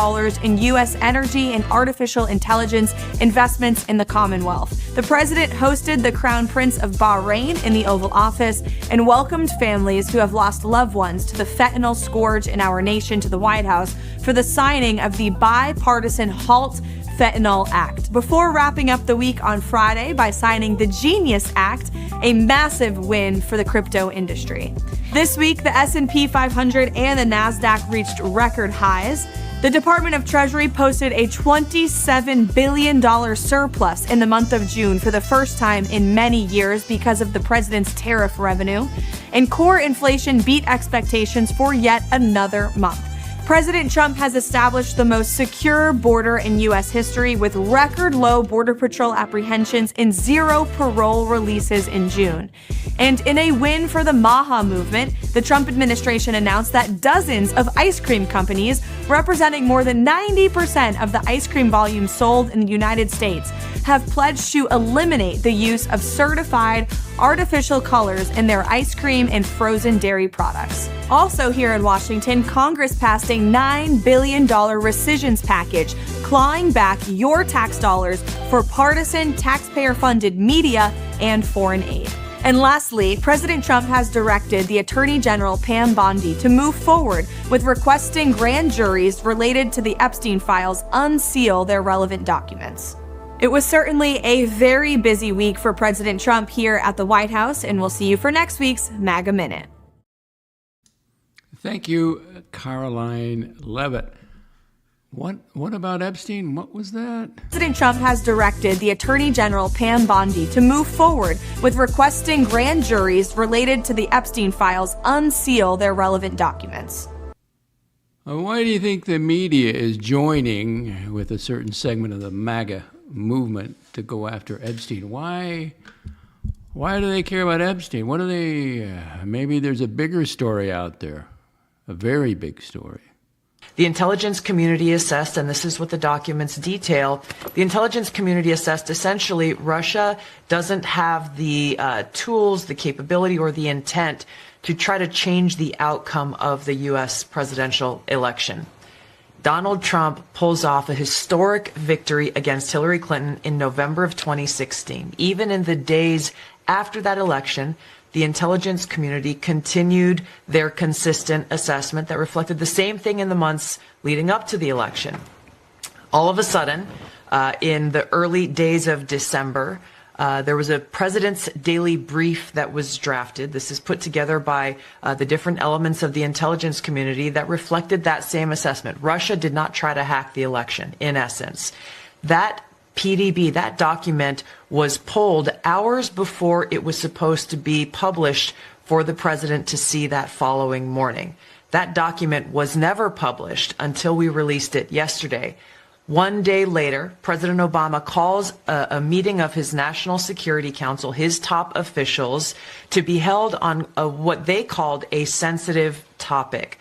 in U.S. energy and artificial intelligence investments in the Commonwealth. The president hosted the Crown Prince of Bahrain in the Oval Office and welcomed families who have lost loved ones to the fentanyl scourge in our nation to the White House for the signing of the bipartisan Halt Fentanyl Act, before wrapping up the week on Friday by signing the Genius Act, a massive win for the crypto industry. This week, the S&P 500 and the NASDAQ reached record highs. The Department of Treasury posted a $27 billion surplus in the month of June for the first time in many years because of the president's tariff revenue, and core inflation beat expectations for yet another month. President Trump has established the most secure border in U.S. history with record low Border Patrol apprehensions and zero parole releases in June. And in a win for the MAHA movement, the Trump administration announced that dozens of ice cream companies, representing more than 90% of the ice cream volume sold in the United States, have pledged to eliminate the use of certified artificial colors in their ice cream and frozen dairy products. Also here in Washington, Congress passed a $9 billion rescissions package, clawing back your tax dollars for partisan, taxpayer-funded media and foreign aid. And lastly, President Trump has directed the Attorney General Pam Bondi to move forward with requesting grand juries related to the Epstein files unseal their relevant documents. It was certainly a very busy week for President Trump here at the White House, and we'll see you for next week's MAGA Minute. Thank you, Caroline Levitt. What about Epstein? What was that? President Trump has directed the Attorney General Pam Bondi to move forward with requesting grand juries related to the Epstein files unseal their relevant documents. Why do you think the media is joining with a certain segment of the MAGA movement to go after Epstein? Why do they care about Epstein? What do they? Maybe there's a bigger story out there, a very big story. The intelligence community assessed, and this is what the documents detail, the intelligence community assessed essentially Russia doesn't have the tools, the capability, or the intent to try to change the outcome of the U.S. presidential election. Donald Trump pulls off a historic victory against Hillary Clinton in November of 2016. Even in the days after that election, the intelligence community continued their consistent assessment that reflected the same thing in the months leading up to the election. All of a sudden, in the early days of December, there was a president's daily brief that was drafted. This is put together by the different elements of the intelligence community that reflected that same assessment. Russia did not try to hack the election, in essence. That PDB, that document, was pulled hours before it was supposed to be published for the president to see that following morning. That document was never published until we released it yesterday. One day later, President Obama calls a meeting of his National Security Council, his top officials, to be held on what they called a sensitive topic.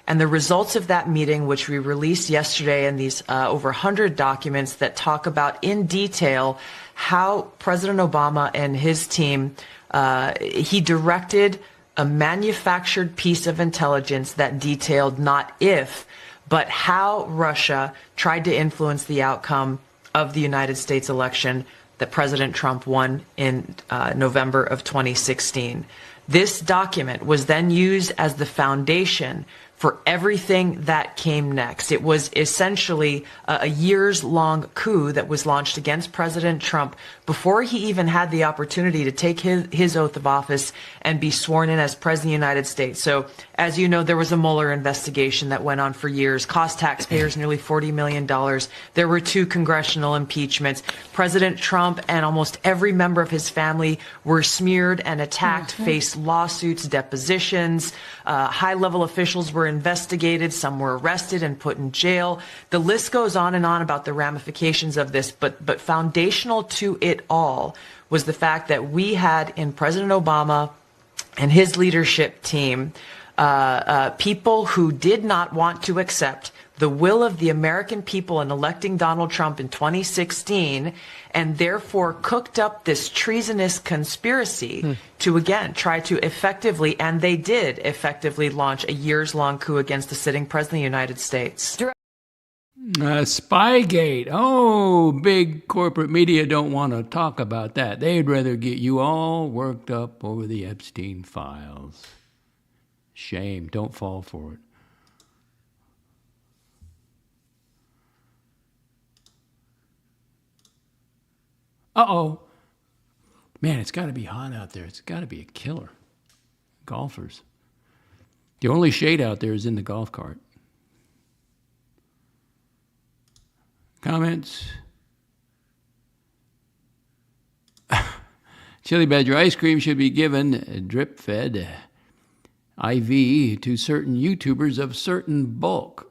And the results of that meeting, which we released yesterday, and these over 100 documents that talk about in detail how President Obama and his team, he directed a manufactured piece of intelligence that detailed not if, but how Russia tried to influence the outcome of the United States election that President Trump won in November of 2016. This document was then used as the foundation for everything that came next. It was essentially a years-long coup that was launched against President Trump before he even had the opportunity to take his oath of office and be sworn in as President of the United States. So, as you know, there was a Mueller investigation that went on for years, cost taxpayers nearly $40 million. There were 2 congressional impeachments. President Trump and almost every member of his family were smeared and attacked, faced lawsuits, depositions. High-level officials were investigated, some were arrested and put in jail. The list goes on and on about the ramifications of this, but foundational to it all was the fact that we had in President Obama and his leadership team people who did not want to accept the will of the American people in electing Donald Trump in 2016, and therefore cooked up this treasonous conspiracy to, again, try to effectively, and they did effectively, launch a years-long coup against the sitting President of the United States. Spygate. Oh, big corporate media don't want to talk about that. They'd rather get you all worked up over the Epstein files. Shame. Don't fall for it. Uh-oh. Man, it's got to be hot out there. It's got to be a killer. Golfers. The only shade out there is in the golf cart. Comments? Chili Badger ice cream should be given drip-fed IV to certain YouTubers of certain bulk.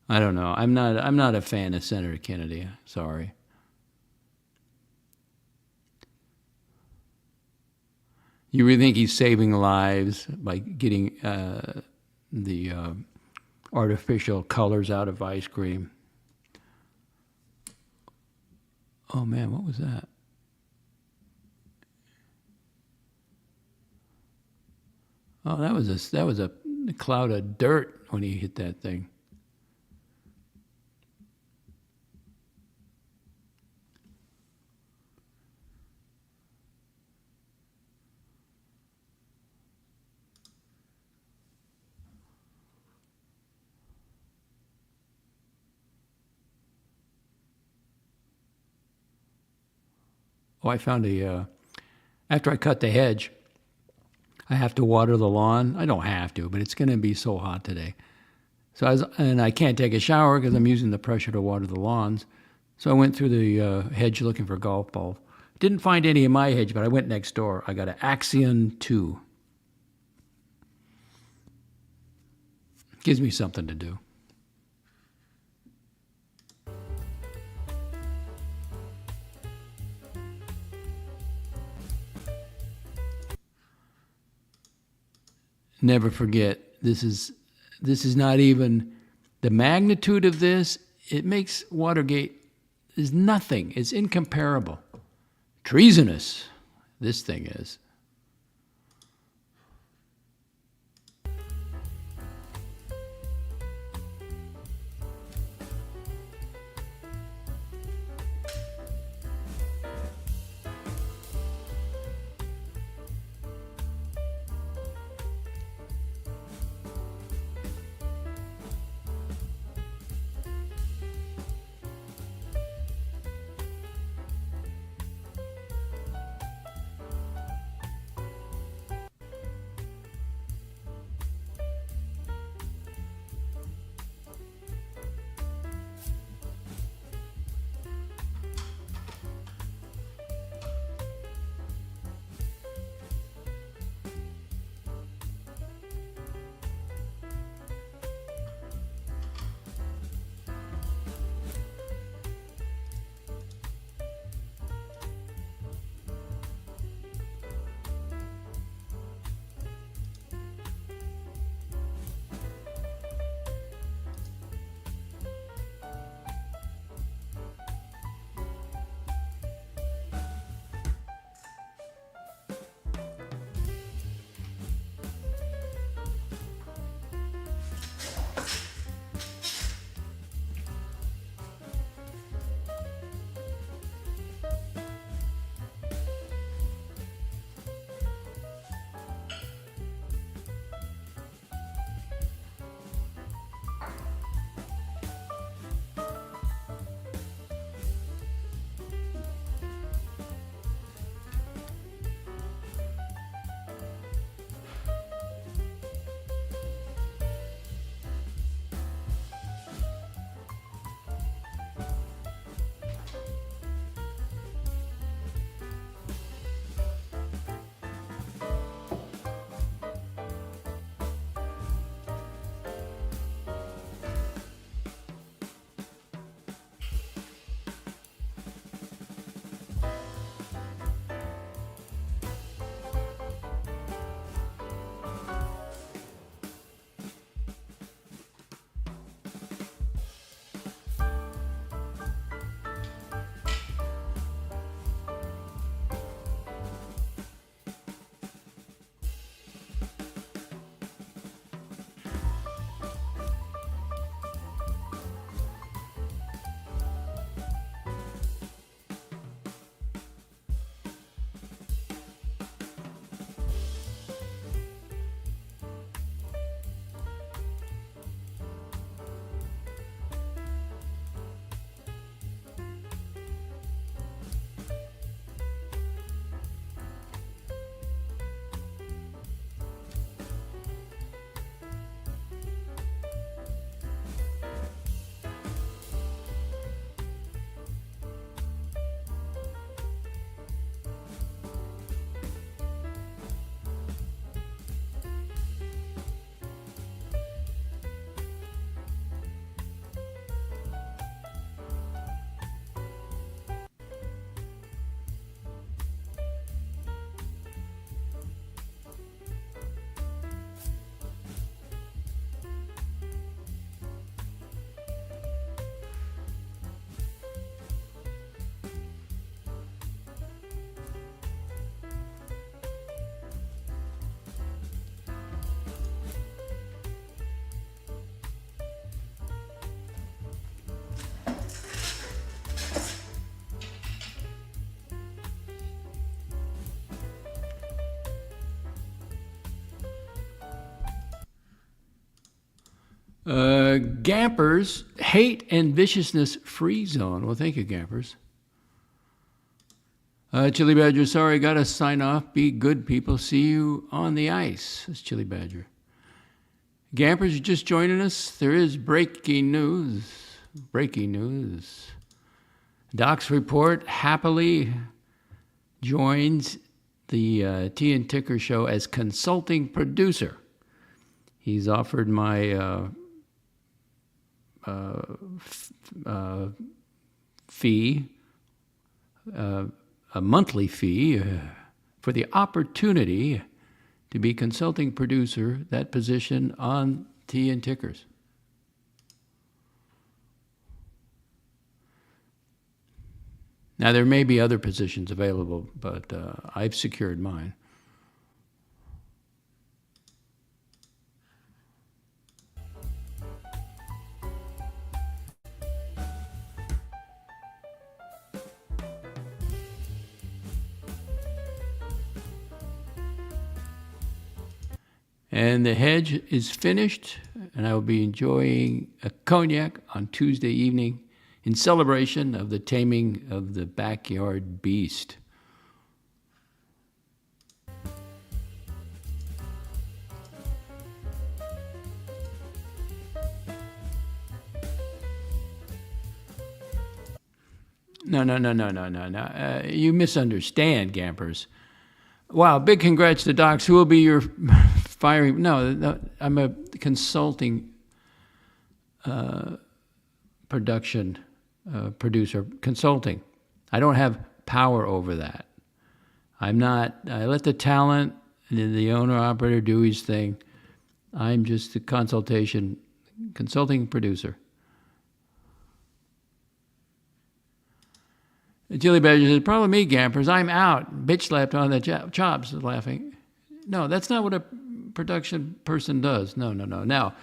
I don't know. I'm not a fan of Senator Kennedy. Sorry. You really think he's saving lives by getting the artificial colors out of ice cream? Oh man, what was that? Oh, that was a cloud of dirt when he hit that thing. Oh, I found after I cut the hedge, I have to water the lawn. I don't have to, but it's going to be so hot today. So I can't take a shower because I'm using the pressure to water the lawns. So I went through the hedge looking for golf balls. Didn't find any in my hedge, but I went next door. I got an Axion 2. Gives me something to do. Never forget, this is not even the magnitude of this. It makes Watergate is nothing. It's incomparable. Treasonous, this thing is. Gampers, hate and viciousness free zone. Well, thank you, Gampers. Chili Badger, sorry, gotta sign off. Be good, people. See you on the ice. That's Chili Badger. Gampers, you're just joining us. There is breaking news. Breaking news. Doc's report happily joins the Tea and Ticker show as consulting producer. He's offered my fee, a monthly fee, for the opportunity to be consulting producer, that position on Tea and Tickers. Now, there may be other positions available, but I've secured mine. And the hedge is finished, and I will be enjoying a cognac on Tuesday evening in celebration of the taming of the backyard beast. No. You misunderstand, Gampers. Wow, big congrats to Docs. Who will be your firing? No, I'm a consulting production producer, consulting. I don't have power over that. I'm not, I let the talent and the owner-operator do his thing. I'm just a consulting producer. Chili Badger says, probably me, Gampers. I'm out. Bitch slapped on the chops, laughing. No, that's not what a production person does. No. Now,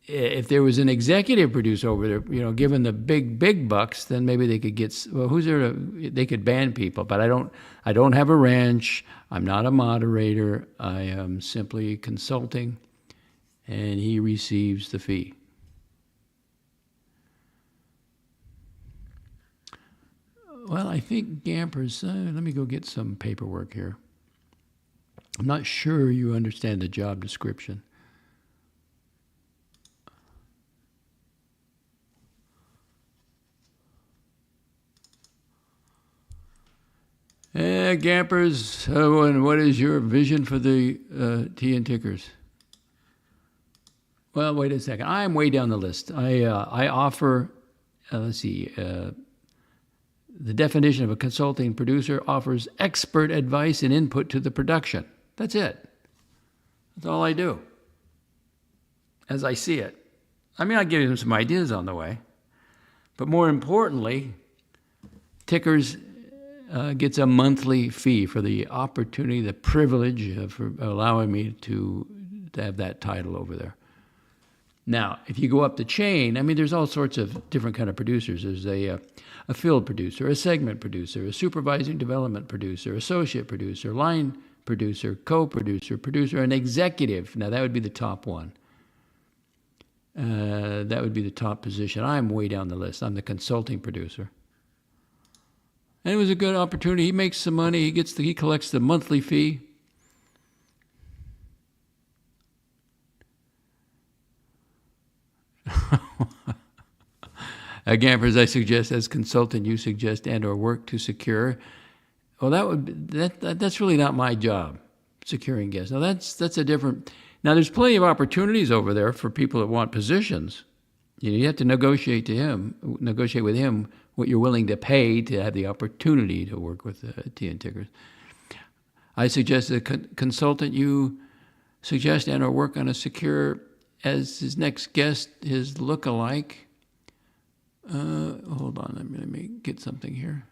if there was an executive producer over there, given the big bucks, then maybe they could get, well, who's there they could ban people. But I don't have a ranch. I'm not a moderator. I am simply consulting, and he receives the fee. Well, I think Gampers, let me go get some paperwork here. I'm not sure you understand the job description. Gampers, and what is your vision for the Tea and Tickers? Well, wait a second. I'm way down the list. I offer, let's see, the definition of a consulting producer offers expert advice and input to the production. That's it. That's all I do, as I see it. I mean, I'll give you some ideas on the way. But more importantly, Tickers gets a monthly fee for the opportunity, the privilege of allowing me to have that title over there. Now, if you go up the chain, I mean, there's all sorts of different kind of producers. There's a field producer, a segment producer, a supervising development producer, associate producer, line producer, co-producer, producer, and executive. Now, that would be the top one. That would be the top position. I'm way down the list. I'm the consulting producer. And it was a good opportunity. He makes some money. He collects the monthly fee. Gampers, I suggest as consultant, you suggest and/or work to secure. Well, that's really not my job, securing guests. Now that's a different. Now there's plenty of opportunities over there for people that want positions. You have to negotiate with him what you're willing to pay to have the opportunity to work with Tea and Tickers. I suggest a consultant you suggest and/or work on a secure as his next guest, his look-alike. Hold on, let me get something here.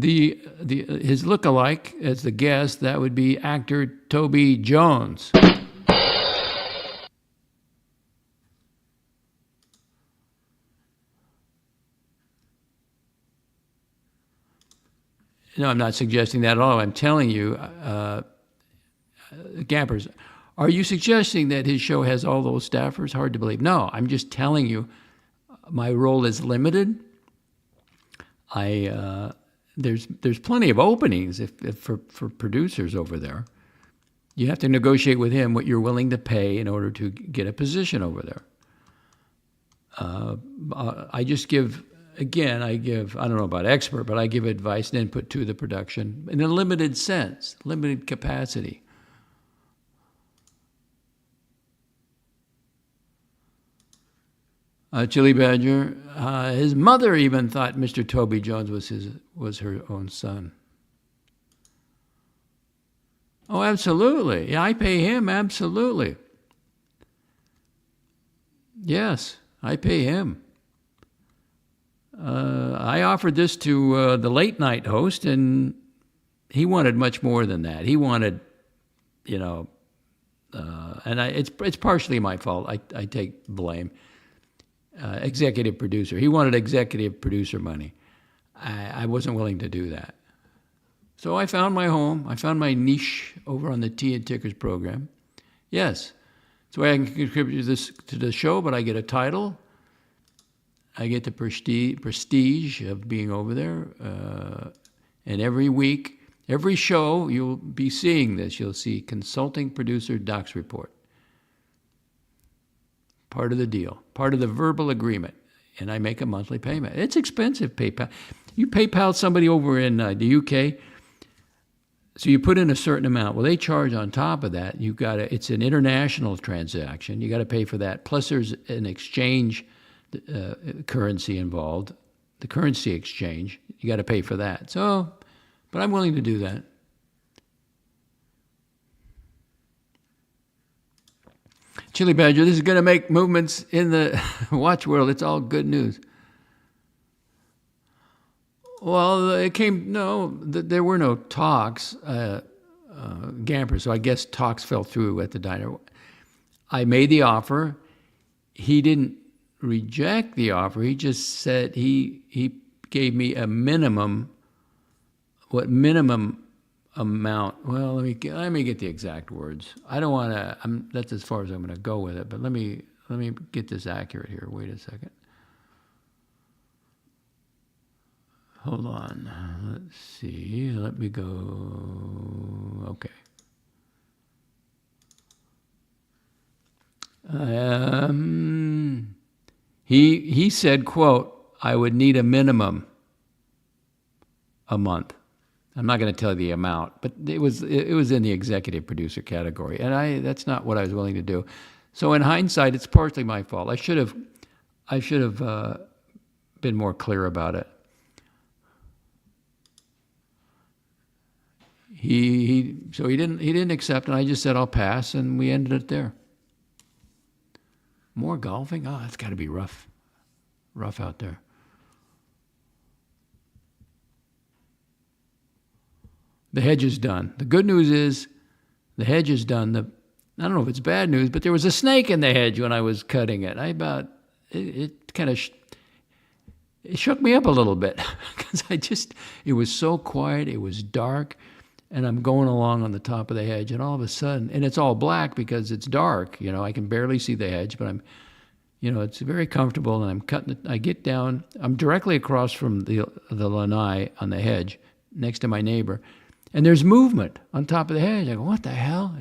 His look-alike as the guest, that would be actor Toby Jones. No, I'm not suggesting that at all. I'm telling you, Gampers, are you suggesting that his show has all those staffers? Hard to believe. No, I'm just telling you my role is limited. There's plenty of openings if for producers over there. You have to negotiate with him what you're willing to pay in order to get a position over there. I just give, again, I don't know about expert, but I give advice and input to the production in a limited sense, limited capacity. Chili Badger, his mother even thought Mr. Toby Jones was her own son. Oh, absolutely. Yeah, I pay him, absolutely. Yes, I pay him. I offered this to the late night host, and he wanted much more than that. He wanted, and it's partially my fault. I take blame. Executive producer. He wanted executive producer money. I wasn't willing to do that. So I found my home. I found my niche over on the Tea and Tickers program. Yes, it's where I can contribute to the show, but I get a title. I get the prestige of being over there. And every week, every show, you'll be seeing this. You'll see consulting producer docs report. Part of the deal, part of the verbal agreement. And I make a monthly payment. It's expensive, PayPal. You PayPal somebody over in the UK, so you put in a certain amount. Well, they charge on top of that. It's an international transaction. You got to pay for that. Plus, there's an exchange currency involved, the currency exchange. You got to pay for that. So, but I'm willing to do that. Chili Badger, this is going to make movements in the watch world. It's all good news. Well, there were no talks, Gamper, so I guess talks fell through at the diner. I made the offer. He didn't reject the offer. He just said he gave me a minimum amount. Well, let me get the exact words. I don't want to. That's as far as I'm going to go with it. But let me get this accurate here. Wait a second. Hold on. Let's see. Let me go. Okay. He said, quote, I would need a minimum a month. I'm not going to tell you the amount, but it was in the executive producer category, and that's not what I was willing to do. So in hindsight, it's partially my fault. I should have been more clear about it. He didn't accept, and I just said I'll pass, and we ended it there. More golfing? Oh, that's got to be rough out there. The hedge is done. The good news is the hedge is done. I don't know if it's bad news, but there was a snake in the hedge when I was cutting it. It kind of it shook me up a little bit because it was so quiet, it was dark, and I'm going along on the top of the hedge, and all of a sudden, and it's all black because it's dark, I can barely see the hedge, but it's very comfortable, and I'm cutting it. I get down, I'm directly across from the lanai on the hedge next to my neighbor, and there's movement on top of the hedge. I go, what the hell?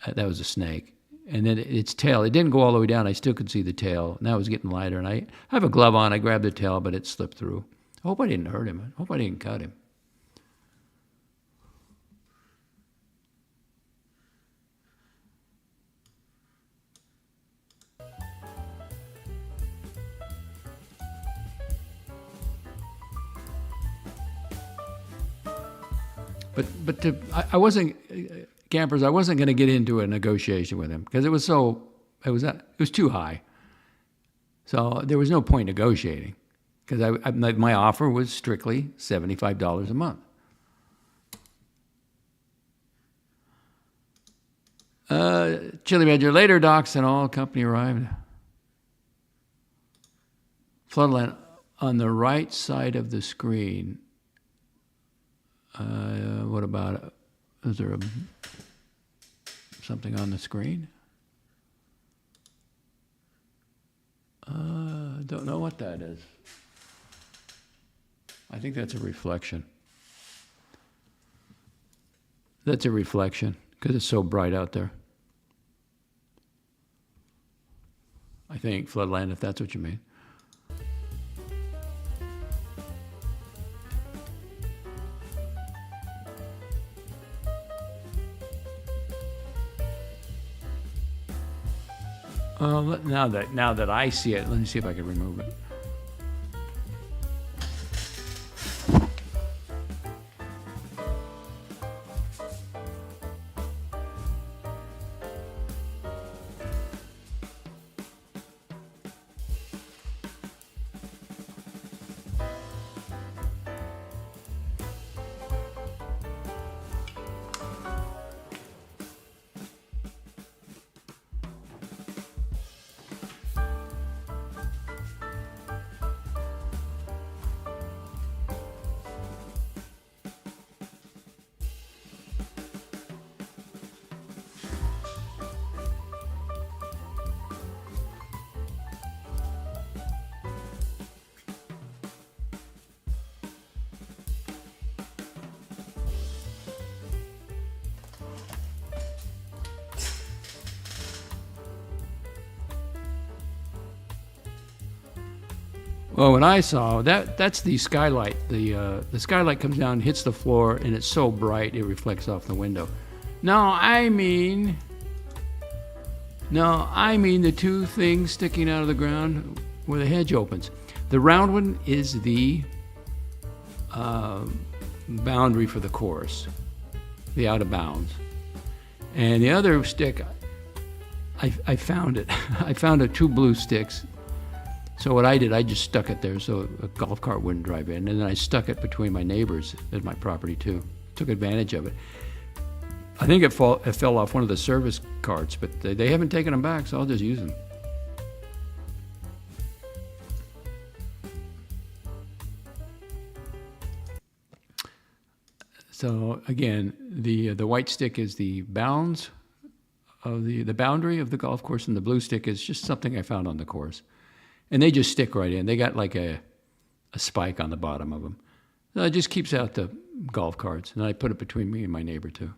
That was a snake. And then its tail, it didn't go all the way down. I still could see the tail. Now it was getting lighter. And I have a glove on. I grabbed the tail, but it slipped through. I hope I didn't hurt him. I hope I didn't cut him. But I wasn't, Campers, I wasn't going to get into a negotiation with him because it was too high. So there was no point negotiating because my offer was strictly $75 a month. Chili Badger, later docs and all company arrived. Floodland on the right side of the screen. What about it? Is there something on the screen. Don't know what that is. I think that's a reflection. That's a reflection because it's so bright out there. I think, Floodland, if that's what you mean. Now that I see it, let me see if I can remove it. Well, what I saw, that's the skylight. The skylight comes down, hits the floor, and it's so bright it reflects off the window. No, I mean the two things sticking out of the ground where the hedge opens. The round one is the boundary for the course, the out of bounds. And the other stick, I found it. I found two blue sticks. So what I did, I just stuck it there so a golf cart wouldn't drive in. And then I stuck it between my neighbors at my property too. Took advantage of it. I think it fell off one of the service carts, but they haven't taken them back, so I'll just use them. So again, the white stick is the bounds of the boundary of the golf course, and the blue stick is just something I found on the course. And they just stick right in. They got like a spike on the bottom of them. So it just keeps out the golf carts. And I put it between me and my neighbor too.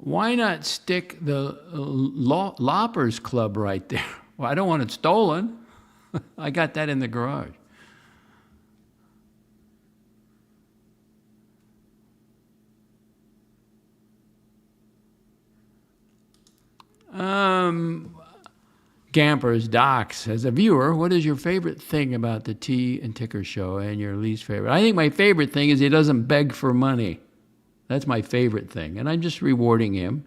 Why not stick the Loppers Club right there? Well, I don't want it stolen. I got that in the garage. Gampers, Docs, as a viewer, what is your favorite thing about the Tea and Ticker show and your least favorite? I think my favorite thing is he doesn't beg for money. That's my favorite thing. And I'm just rewarding him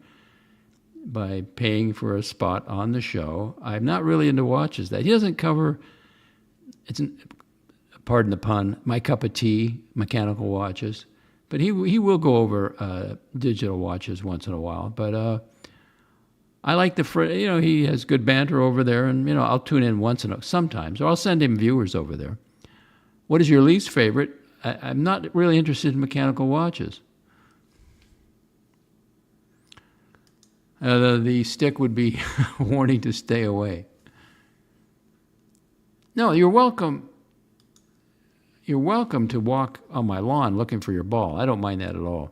by paying for a spot on the show. I'm not really into watches. That he doesn't cover, pardon the pun, my cup of tea, mechanical watches. But he will go over digital watches once in a while. But I like he has good banter over there. And, I'll tune in sometimes. Or I'll send him viewers over there. What is your least favorite? I'm not really interested in mechanical watches. The stick would be warning to stay away. No, you're welcome. You're welcome to walk on my lawn looking for your ball. I don't mind that at all.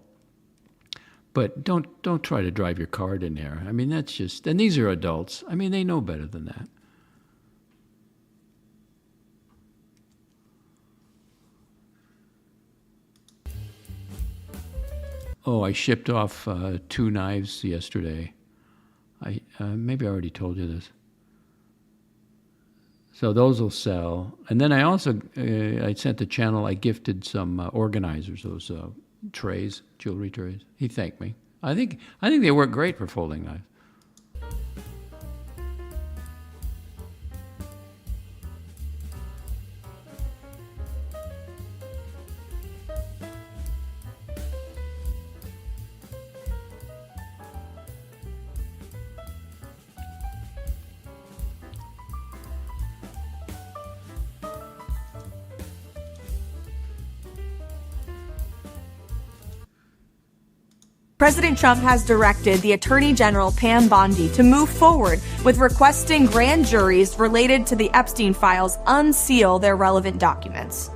But don't try to drive your cart in there. I mean, that's just, and these are adults. I mean, they know better than that. Oh, I shipped off 2 knives yesterday. Maybe I already told you this. So those will sell. And then I also, I sent the channel, I gifted some organizers, those trays, jewelry trays. He thanked me. I think they work great for folding knives. President Trump has directed the Attorney General Pam Bondi to move forward with requesting grand juries related to the Epstein files unseal their relevant documents.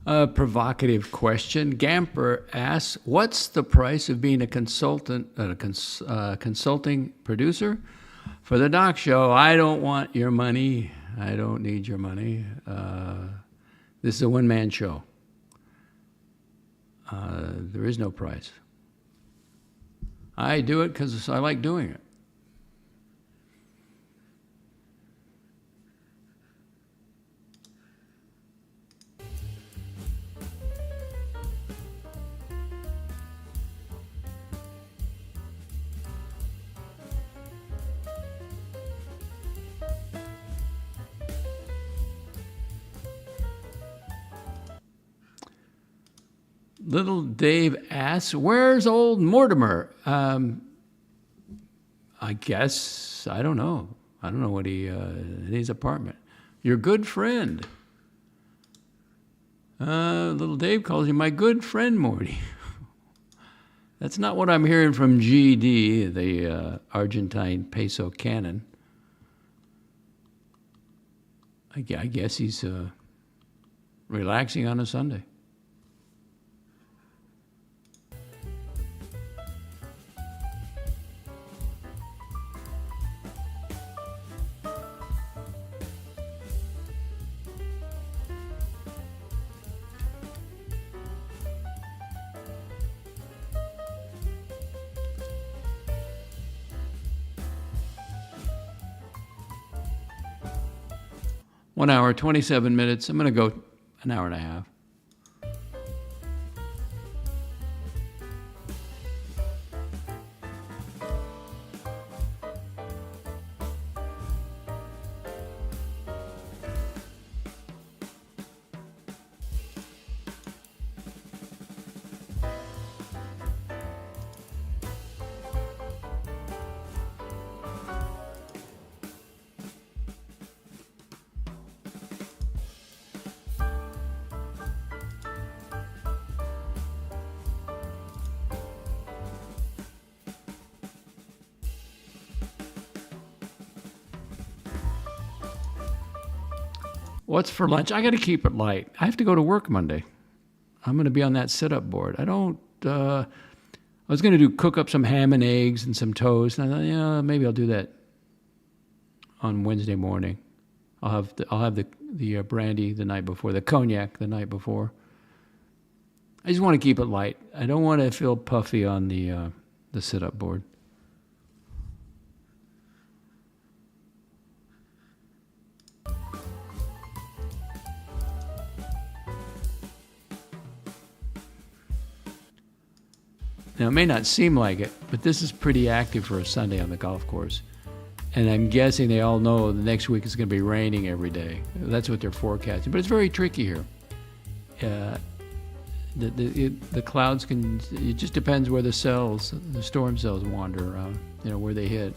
A provocative question. Gamper asks, what's the price of being a consulting producer? For the Doc Show, I don't want your money. I don't need your money. This is a one-man show. There is no price. I do it because I like doing it. Little Dave asks, where's old Mortimer? I guess, I don't know. I don't know what in his apartment. Your good friend. Little Dave calls you my good friend, Morty. That's not what I'm hearing from GD, the Argentine peso cannon. I guess he's relaxing on a Sunday. One hour, 27 minutes. I'm going to go an hour and a half. What's for lunch? I got to keep it light. I have to go to work Monday. I'm going to be on that sit-up board. I was going to cook up some ham and eggs and some toast. And I thought, yeah, maybe I'll do that on Wednesday morning. I'll have the brandy the night before, the cognac the night before. I just want to keep it light. I don't want to feel puffy on the sit-up board. Now, it may not seem like it, but this is pretty active for a Sunday on the golf course. And I'm guessing they all know the next week is going to be raining every day. That's what they're forecasting. But it's very tricky here. The clouds it just depends where the storm cells wander around, where they hit.